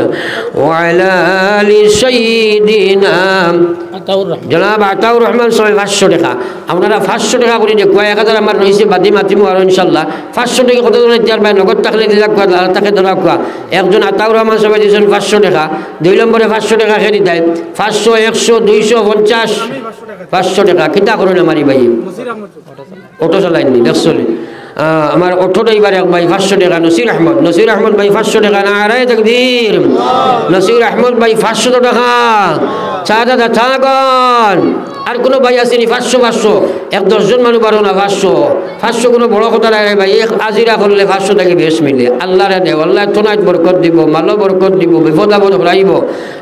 ওয়া আলা আলি সাইয়্যিদিনা জনাব আতাউর রহমান সাহেব 500 টাকা। আপনারা 500 টাকা করে দেখুয়া 1,000 আমার রয়েছে বাদি মাতিমু আর ইনশাল্লাহ 500 টাকা কত জন দিতে পারবে? নগদ থাকলে দিলা তাকে ধরা কোয়া। একজন আতাউর রহমান সাহেব দিয়েছেন 500 টাকা। 2 নম্বরে 500 টাকা খেয়ে দিতে 500 100 250 500 টাকা। কিতা করুন আমার ভাই অটো চালাইনি দেখছো আমার অটো ড্রাইভার এক ভাই 500 টাকা। নসির আহমদ ভাই 500 টাকা। নারায়ে তাকবীর। নসির আহমদ ভাই 500 টাকা। সাদাত থাগন। আর কোনো ভাই আসেনি 500 1-10 জন মানুষ পারো না 500 কোনো বড় কথা নাই ভাই। আজিরা করলে 500 টাকা বেশ মিলে আল্লাহরে দেও। আল্লাহ তোনাইত বরকত দিব, মালো বরকত দিব, বিপদ আপদ হরাইব,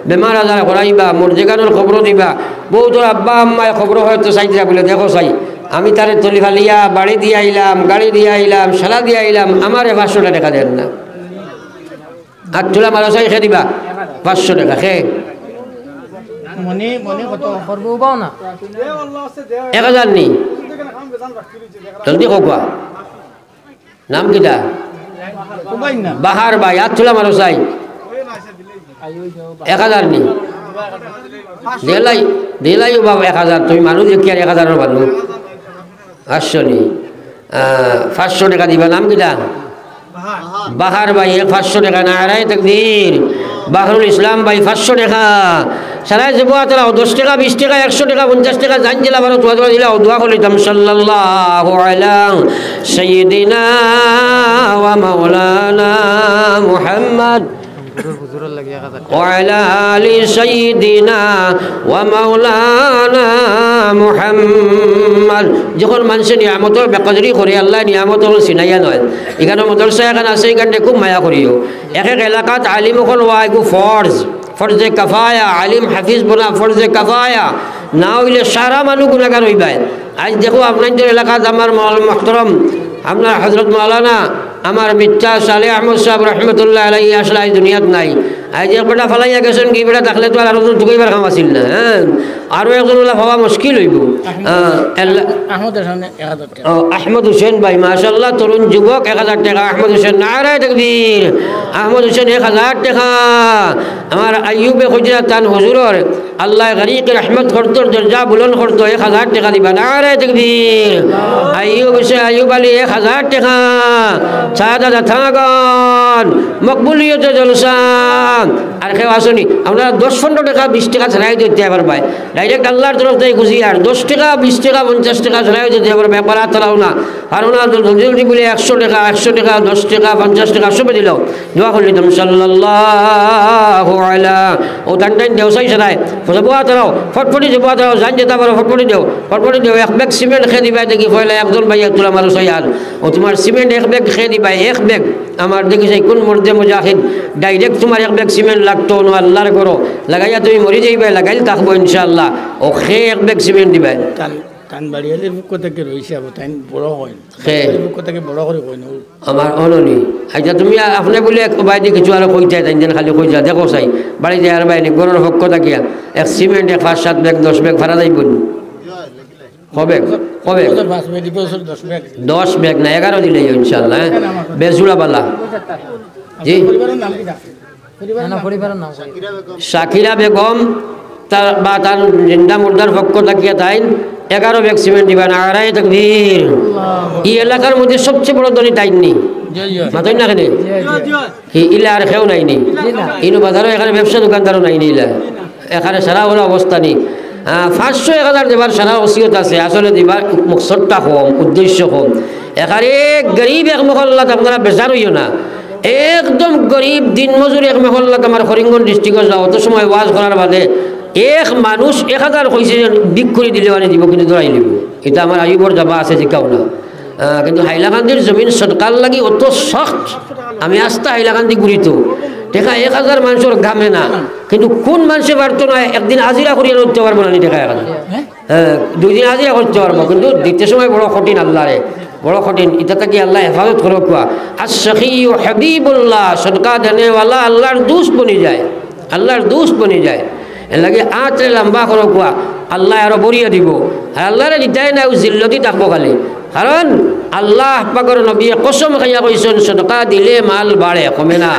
বেমার আজার হরাইবা, মোর যেগানোর খবর দিবা। বহুতর আব্বা আম্মায় খবর হয়তো চাইতে বলে দেখো চাই আমি তারে তলি ফালিয়া বাড়ি দিয়ে আইলাম, গাড়ি দিয়ে আইলাম, সালা দিয়ে আইলাম, আমারে 500 টাকা দেন না। আর তোলা মারা চাই খেয়ে দিবা 500 টাকা খেয়ে 1,000 নেই জলদি কোয়া নাম কিটা বাহার ভাই হাত তোলা মানুষ চাই 1000 নি দিলাইও বাবা 1000 তুমি মানুষ কি আর 1000 মানুষ 500 নি 500 টাকা দিবা নাম কিটা বাহার ভাই 500 টাকা নারায়ে তাকবীর বাহরুল ইসলাম ভাই 500 টাকা সারা জীবন তারা 10 টাকা 20 টাকা 100 টাকা 50 টাকা জান দিলা বারো তোয়া দিলা দোয়া করিতাম সাল্লাল্লাহু আলা সাইয়্যিদিনা ওয়া মাওলানা মুহাম্মদ وعلى آل سيدنا ومولانا محمد যখন মানুষ নিয়ামতের বেকদরি করে আল্লাহ নিয়ামতের চিনাইয়া নয় এখানে মদরসা এখানে আছে এখানে খুব মায়া করিও এক এক এলাকাত আলিম হল ওয়াইগু ফরজে কাফায়া আলিম হাফিজ বনা ফরজে কাফায়া না হইলে সারা মানুষ গুণাগার হইবাই আজ দেখো আপনাদের এলাকাত আমার মুহতারাম আপনার হযরত মাওলানা আমার মির্জা সালেহ আহমদ সাহেব রহমতুল্লাহ আলাইহি আসলে আজ দুনিয়াত নাই আজ এক বেটা ফালাইয়া গেছেন কি বেটা থাকলে তো আর আরো ঢুকাইবার কাম আছিল না হ্যাঁ আরো একজন হওয়া মুশকিল হইব আহমদ হোসেন ভাই মাশাআল্লাহ তরুণ যুবক 1000 টাকা আহমদ হোসেন নারায়ে তাকবীর আহমদ হোসেন 1000 টাকা আমার আইয়ুবে খুজরা তান হুজুরর আল্লাহ গরিক রহমত করতো দরজা বুলন্দ করতো 1000 টাকা দিবা নারায়ে তাকবীর আইয়ুব আলী 1000 টাকা সাদা থাগন মকবুলিয়ত জলসা আর কেউ আসনি আমরা 10-15 টাকা 20 টাকা ছাড়াই দিতে পারবে ভাই ডাইরেক্ট আল্লাহর তরফ থেকে খুশি আর 10 টাকা 20 টাকা 50 টাকা ছাড়াই দিতে পারবে ব্যাপার তারাও না আর ওনা জলদি বলে 100 টাকা 10 টাকা 50 টাকা সব দিল দোয়া করলাম সাল্লাল্লাহু আলা ও টান দেওসাই ছাড়াই ফজবা তারাও ফটফটি জবা তারাও জান যেতে পারো ফটফটি দেও এক ব্যাগ সিমেন্ট খেয়ে দিবা দেখি ফয়লা একজন ভাই তোলা মানুষ আর ও তোমার সিমেন্ট এক ব্যাগ খেয়ে দিবা এক ব্যাগ আমার দেখি সেই কোন মর্দে মুজাহিদ ডাইরেক্ট তোমার এক ব্যাগ সিমেন্ট লাগতো না আল্লাহর করো লাগাইয়া তুমি মরি যাইবা লাগাইলে থাকবো ইনশাআল্লাহ ও খেয়ে এক ব্যাগ সিমেন্ট দিবা টান বাড়িয়ালের পক্ষ থেকে রয়েছে তাই বড় হয় পক্ষ থেকে বড় করে কই না আমার অননি আচ্ছা তুমি আপনি বলে বাইরে কিছু আর কইতে তাই খালি কই যা দেখো চাই বাড়ি যায় আর বাইরে গরুর পক্ষ থাকিয়া এক সিমেন্ট 5-7 ব্যাগ 10 ব্যাগ ভাড়া যাইব কবে 10 ব্যাগ না 11 দিলে ইনশাআল্লাহ বেজুড়া বালা জি শাকিরা বেগম তার বা তার জিন্দা মুর্দার পক্ষ থাকিয়া তাই 11 ব্যাগ সিমেন্ট দিবেন নারায়ে তাকবীর এই এলাকার মধ্যে সবচেয়ে বড় ধনী তাইনি মাতই না কেন কি ইলা আর কেউ নাইনি ইনো বাজারও এখানে ব্যবসা দোকানদারও নাইনি ইলা এখানে সারা হলো অবস্থা নেই 500-1000 দেবার সারা ওসিয়ত আছে আসলে দিবার মকসদটা কম উদ্দেশ্য কম এখানে গরিব এক মহল্লাত আপনারা বেজার হইও না একদম গরিব দিন মজুর এক মহল্লাত আমার করিমগঞ্জ ডিস্ট্রিক্টে যাও অত সময় ওয়াজ করার বাদে এক মানুষ 1000 কইছে বিক করে দিলে মানে দিব কিন্তু ধরাই দিব এটা আমার আইবর যাবা আছে জিকাও না কিন্তু হাইলাকান্দির জমিন সরকার লাগি অত শক্ত আমি আস্তা হাইলাকান্দি ঘুরিত টেকা 1000 মানুষের ঘামে না কিন্তু কোন মানুষে পারতো না একদিন আজিরা করিয়া লড়তে পারবো না টেকা 1000 হ্যাঁ 2 দিন আজিরা করতে পারবো কিন্তু দিতে সময় বড় কঠিন আল্লাহরে বড় কঠিন এটা কি আল্লাহ হেফাজত করো কুয়া আশ-শাকিয়্যু হাবিবুল্লাহ সদকা দেনেওয়ালা আল্লাহর দোস্ত বনি যায় আল্লাহর দোস্ত বনি যায় এর লাগে আঁচড়ে লম্বা করো কুয়া আল্লাহ আরো বরিয়া দিব আর আল্লাহরে দিতাই না জিল্লতি থাকবো খালি কারণ আল্লাহ পাকের নবী কসম খাইয়া কইছেন সদকা দিলে মাল বাড়ে কমে না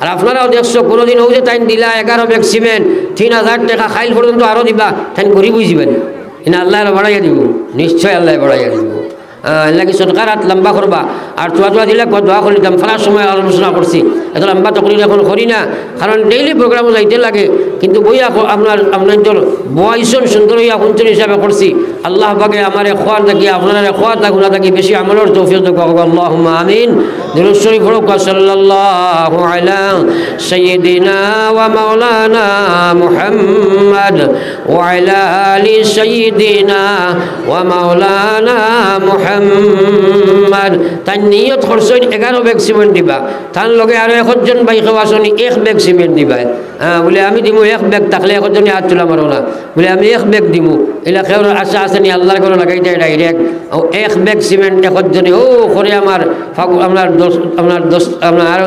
আর আপনারাও দেখছো কোনোদিন ও যে তাই দিলা 11 ব্যাগ সিমেন্ট 3000 টাকা খাইল পর্যন্ত আরো দিবা তাই গরিব বুঝবেন না আল্লাহ বাড়াইয়া দিব নিশ্চয় আল্লাহ বাড়াইয়া দিব লাগে সরকার হাত লম্বা করবা আর তোয়া দিলে দোয়া করিতাম ফেরার সময় আলোচনা করছি এত লম্বা তকরির এখন করি না কারণ ডেইলি প্রোগ্রামও যাইতে লাগে কিন্তু বইয়া আপনার বয়সন সুন্দর হইয়া কুঞ্চন হিসাবে করছি আল্লাহ পাকে আমার খোয়ার থাকি আপনার খোয়ার থাকুন থাকি বেশি আমলের তৌফিক দেখ আল্লাহুম্মা আমিন দুরূদ শরীফ পড়ো সাল্লাল্লাহু আলা সাইয়্যিদিনা ওয়া মাওলানা মুহাম্মদ ওয়া আলা আলি সাইয়্যিদিনা ওয়া মাওলানা মুহাম্মদ তাই নিয়ত করছেন 11 ব্যাগ সিমেন্ট দিবা তার লগে আরো 1 জন ভাই খাওয়াছনি 1 ব্যাগ সিমেন্ট দিবা বলে আমি দিমু 1 ব্যাগ থাকলে 1 জনই হাত তোলা মারো না বলে আমি 1 ব্যাগ দিমু এলা খেওর আশা আসেনি আল্লাহর করে লাগাই দেয় ডাইরেক্ট ও 1 ব্যাগ সিমেন্ট 1 জনে ও করে আমার আপনার দোস্ত আপনার আর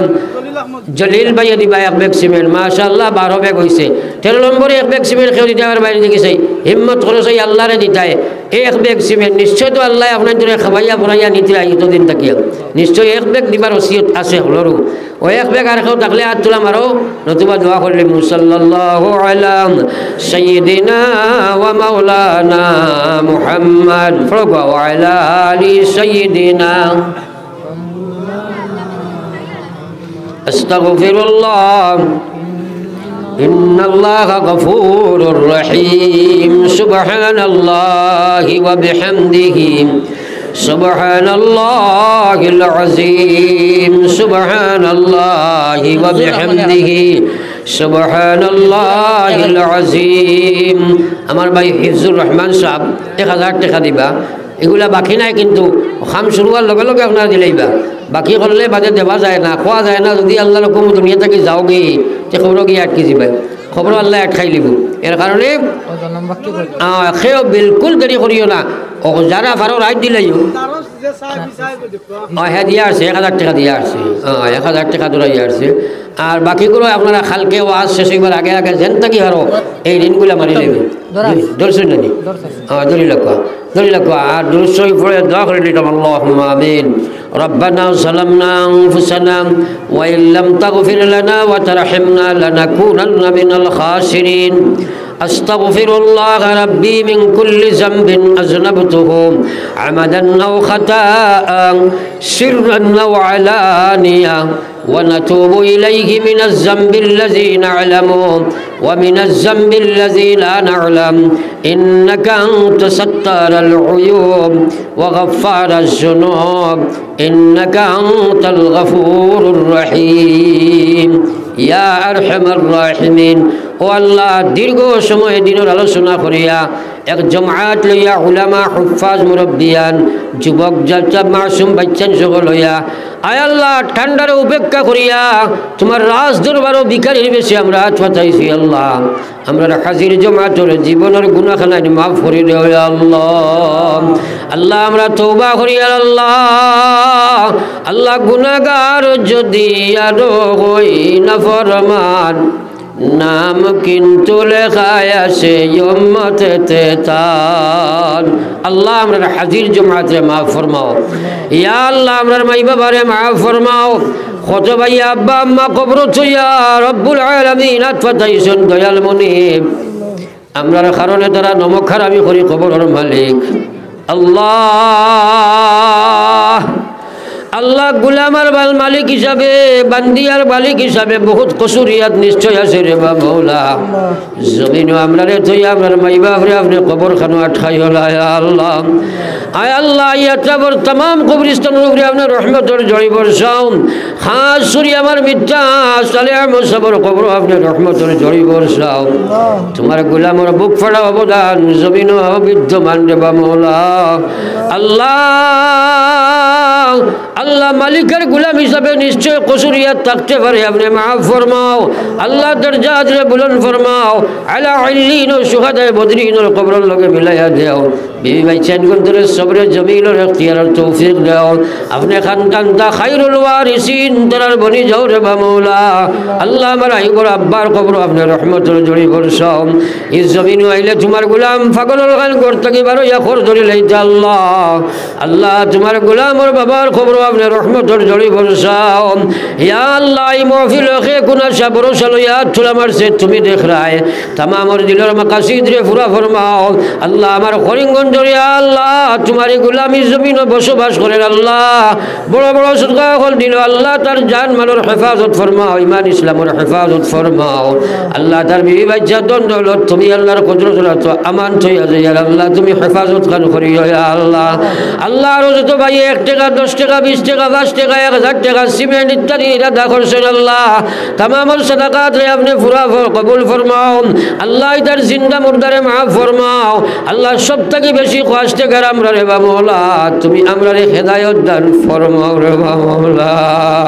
জলিল ভাইয়া দিবা 1 ব্যাগ সিমেন্ট মাশাআল্লাহ 12 ব্যাগ হইছে 13 নম্বরে 1 ব্যাগ সিমেন্ট কেউ দিতে আমার বাইরে দিকে চাই হিম্মত করে চাই আল্লাহরে দিতায় এই 1 ব্যাগ সিমেন্ট নিশ্চয় তো আল্লাহ আপনার জন্য খাবাইয়া ভরাইয়া নিতে আইতো দিন তাকিয়া নিশ্চয় 1 ব্যাগ দিবার ওসিয়ত আছে হলরু ওই 1 ব্যাগ আর কেউ থাকলে হাত তুলা মারো নতুবা দোয়া করলে মুসাল্লাল্লাহু আলা সাইয়্যিদিনা ওয়া মাওলানা মুহাম্মদ ওয়া আলা আলি সাইয়্যিদিনা আস্তাগফিরুল্লাহ ইন্নাল্লাহা গফুরুর রহিম সুবহানাল্লাহি ওয়া বিহামদিহি সুবহানাল্লাহিল আযীম সুবহানাল্লাহি ওয়া বিহামদিহি সুবহানাল্লাহিল আযীম আমার ভাই হিফজুর রহমান সাহেব 1000 টাকা দিবা এগুলা বাকি নাই কিন্তু খাম শুরু হওয়ার লগে লগে আপনারা দিলেইবা বাকি করলে বাজে দেওয়া যায় না খোয়া যায় না যদি আল্লাহ রকম দুনিয়া থেকে যাওগে তে খবর গিয়ে আটকে যাবে খবর আল্লাহ আটকাই লিব এর কারণে সেও বিলকুল দেরি করিও না ও যারা পারো রাইট দিলেইও হ্যাঁ দিয়ে আসছে 1000 টাকা দিয়ে আসছে 1000 টাকা দৌড়াই আসছে আর বাকিগুলো আপনারা খালকে ওয়াজ শেষ হইবার আগে আগে যেন থাকি আরো এই ঋণগুলো মারি নেবে ধরছেন নাকি ধরি লক্ষ্য আর দুরুশ্বই পড়ে দোয়া করে নিতাম আল্লাহুম্মা আমিন ربنا ظلمنا أنفسنا وإن لم تغفر لنا وترحمنا لنكونن من الخاسرين أستغفر الله ربي من كل ذنب أذنبته عمدا أو خطأ سرا أو علانية ونتوب إليه من الذنب الذي نعلم ومن الذنب الذي لا نعلم إنك أنت ستار العيوب وغفار الذنوب إنك أنت الغفور الرحيم يا أرحم الراحمين ও আল্লাহ দীর্ঘ সময় দিনের আলোচনা করিয়া এক জমাত লইয়া উলামা হুফাজ মুরব্বিয়ান যুবক জালচা মাসুম বাচ্চান সকল লইয়া আয় আল্লাহ ঠান্ডারে উপেক্ষা করিয়া তোমার রাজ দরবারও ভিখারির বেশি আমরা হাত পাতাইছি আল্লাহ আমরা হাজির জমাতের জীবনের গুনাহখানা মাফ করে দেও আল্লাহ আল্লাহ আমরা তওবা করি আল্লাহ আল্লাহ গুনাহগার যদি আরো হই নাফরমান নাম কিন্তু লেখায় আছে উম্মতেতে তার আল্লাহ আমরা হাজির জমাতে মাফ ফরমাও ইয়া আল্লাহ আমরা মাই বাবারে মাফ ফরমাও কত ভাই আব্বা আম্মা কবর থইয়া রব্বুল আলামিন আতফাতাইছেন দয়াল মুনিব আমরার কারণে তারা নমক হারামি করি কবরের মালিক আল্লাহ আল্লাহ গুলামার বাল মালিক হিসাবে বান্দিয়ার মালিক হিসাবে বহুত কসুরিয়াত নিশ্চয় আছে রে বাবা জমিন আমরা রে তুই আমার মাই বাপরে আপনি কবর খানো আটকাই হল আল্লাহ আয় আল্লাহ ইয়াতাবর तमाम কবরস্থানের উপরে আপনার রহমতের জড়ি বর্ষাও খাস সুরি আমার মিথ্যা সালেহ মুসাবর কবর আপনার রহমতের জড়ি বর্ষাও তোমার গুলামের বুক ফাড়া অবদান জমিন বিদ্যমান রে বাবা আল্লাহ আল্লাহ মালিকের গুলাম হিসাবে নিশ্চয় কসুরিয়াত থাকতে পারে আপনি মাফ ফরমাও আল্লাহ দরজাত রে বুলন্দ ফরমাও আলা ইল্লিন ও শুহাদায়ে বদরিনের কবরের লগে মিলাইয়া দাও বিবি ভাই চেন গন্তরে সবরে জমিলের ইখতিয়ারের তৌফিক দাও আপনি খানকান্তা খায়রুল ওয়ারিসিন তার বনি যাও রে মাওলা আল্লাহ আমার আইবর আব্বার কবর আপনি রহমতের জড়ি বর্ষাও এই জমিন আইলে তোমার গোলাম পাগলের গান করতে কি বারো ইয়া খর ধরে লইতে আল্লাহ আল্লাহ তোমার গোলামের বাবার খবর আপনি রহমতের জড়ি বর্ষাও ইয়া আল্লাহ এই মাহফিল খে কুনা সাবরো সালইয়া তুলা মারছে তুমি দেখ রায় तमामर दिलर मकासिद रे पूरा फरमाओ अल्लाह আমার করিমগঞ্জ রে আল্লাহ তোমার গোলামি জমিনে বসবাস করেন আল্লাহ বড় বড় সদকা হল দিল আল্লাহ তার জান মালের হেফাজত ফরমাও ঈমান ইসলামের হেফাজত ফরমাও আল্লাহ তার বিবি বাচ্চা দন দৌলত তুমি আল্লাহর কুদরত তো আমান থইয়া যায় আল্লাহ তুমি হেফাজত খান করিও ইয়া আল্লাহ আল্লাহ রোজ তো ভাই 1 টাকা 10 টাকা 20 টাকা 5 টাকা 1000 টাকা সিমেন্ট ইত্যাদি ইরাদা করছেন আল্লাহ तमाम सदाकात रे अपने पूरा कबूल फरमाओ अल्लाह इधर जिंदा मुर्दारे माफ फरमाओ अल्लाह सब থেকে বেশি কষ্টে কর আমরা রে মাওলা তুমি আমরা রে হেদায়েত দান ফরমাও রে মাওলা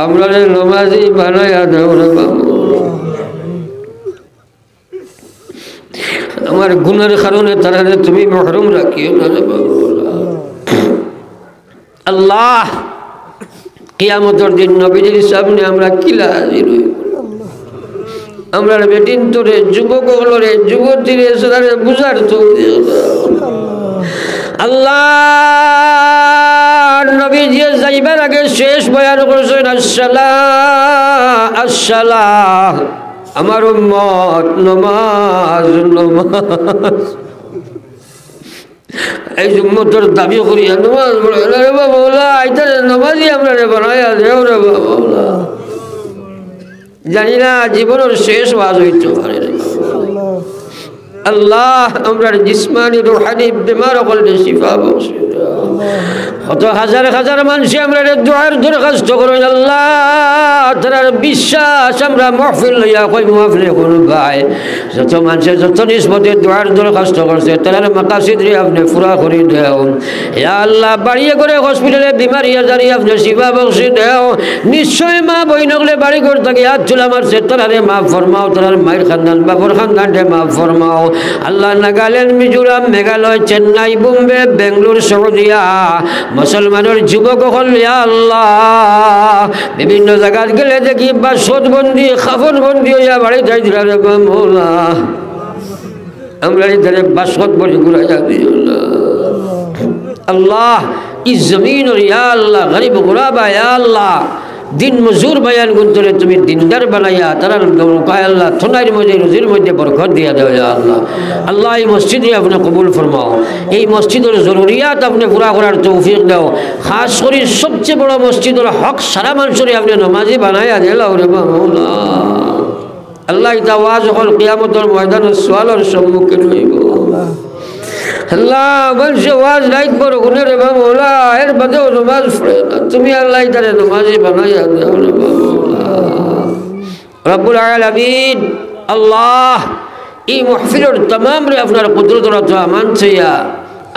আমরা রে নামাজি বানায়া দাও রে মাওলা আমার গুনাহের কারণে তারা তুমি মাহরুম রাখিও না রে মাওলা আল্লাহ কিয়ামতের দিন নবীজির সামনে আমরা কিলা হাজির হইব। আমরা বেদিন তোরে যুবক হলরে যুবতীরে সারে বুঝার তৌফিক দাও আল্লাহ। নবীজি যাইবার আগে শেষ বয়ান করেছেন আসসালাহ আসসালাহ, আমার উম্মত নমাজ নমাজ। এই উম্মতের দাবি করিয়া নমাজ পড়ে রে বাবা আইতারে নমাজি আমরা রে বানাইয়া দেও রে বাবা। জানি না জীবনের শেষ ওয়াজ হইতে পারে আল্লাহ আমরা জিসমানি রুহানি বিমার করলে শিফা বখশে দাও। কত হাজার হাজার মানুষ আমরা দুআর দরখাস্ত করেন আল্লাহ, তার বিশ্বাস আমরা মাহফিল লইয়া কই মাহফিলে কোন ভাই যত মানুষের যত নিসবতে দুআর দরখাস্ত করছে তার মাকাসিদ রে আপনি পুরা করে দাও ইয়া আল্লাহ। বাড়িয়ে করে হসপিটালে বিমারি জানি আপনি শিফা বখশে দাও। নিশ্চয় মা বইনগলে বাড়ি ঘর থেকে হাত চুলা মারছে তারে মাফ ফরমাও, তার মায়ের খানদান বাবর খানদানকে মাফ ফরমাও আল্লাহ। নাগাল্যান্ড মিজোরাম মেঘালয় চেন্নাই বোম্বে বেঙ্গলোর সৌদিয়া মুসলমানের যুবক হল আল্লাহ বিভিন্ন জায়গায় গেলে দেখি বা সোদবন্দি খাফনবন্দি হইয়া বাড়ি যাই দিলে মৌলা আমরা এখানে বাসত বলে ঘুরা যাবি আল্লাহ। ই জমিন ইয়া আল্লাহ গরিব গুরাবা ইয়া আল্লাহ দিন মজুর বায়ান গুন্তরে তুমি দিনদার বানাইয়া তারা আল্লাহ থনাইয়ের মধ্যে রুজির মধ্যে বরকত দিয়া দেও ইয়া আল্লাহ। আল্লাহ এই মসজিদে আপনি কবুল ফরমাও, এই মসজিদের জরুরিয়াত আপনি পুরা করার তৌফিক দাও। খাস করে সবচেয়ে বড় মসজিদের হক সারা মানুষের আপনি নমাজি বানাইয়া দিলাও রে মাওলা আল্লাহ। এটা ওয়াজ হল কিয়ামতের ময়দানে সওয়ালের সম্মুখীন হইব আল্লাহ। বলছে ওয়াজ লাইট বড় গুণে রে মাওলা এর বাদেও নমাজ পড়ে না, তুমি আল্লাহ তারে নমাজি বানাইয়া দাও রে মাওলা রব্বুল আলামিন। আল্লাহ এই মাহফিলের तमाम রে আপনার কুদরতের আমান চাইয়া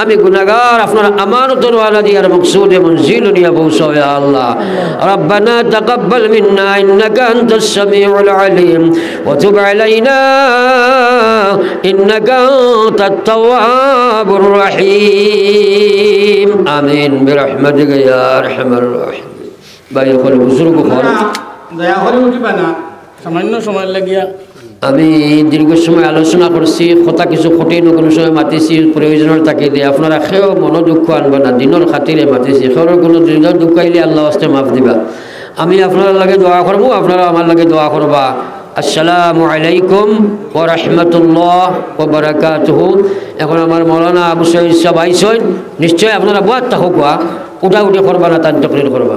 আমি গুনাহগার আপনার আমানতের ওয়ালা দিয়ার মকসুদে মনজিল নিয়া পৌঁছাও ইয়া আল্লাহ। রব্বানা তাকাব্বাল মিন্না ইন্নাকা আনতাস সামিউল আলিম ওয়া তুব আলাইনা ইন্নাকা আনতাত তাওয়াবুর রহিম আমিন বিরহমাতিকা ইয়া আরহামার রাহিম। ভাই হল বুজুর্গ হল দয়া করে উঠিবা না, সামান্য সময় লাগিয়া আমি দীর্ঘ সময় আলোচনা করছি, কথা কিছু খটেই কোনো সময় মাতিছি প্রয়োজনের তাকে দিয়ে আপনারা সেও মনো দুঃখ আনবা না, দিনের খাতিরে মাতিছি। সেওর কোনো দিনের দুঃখ আইলে আল্লাহ আস্তে মাফ দিবা। আমি আপনার লাগে দোয়া করবো, আপনারা আমার লাগে দোয়া করবা। আসসালামু আলাইকুম ওয়া রাহমাতুল্লাহ ওয়া বারাকাতুহু। এখন আমার মৌলানা আবু সাইদ সাহেব আইসেন, নিশ্চয় আপনারা বাদ থাকুক, উঠা উঠে করবা না, তার তকরির করবা।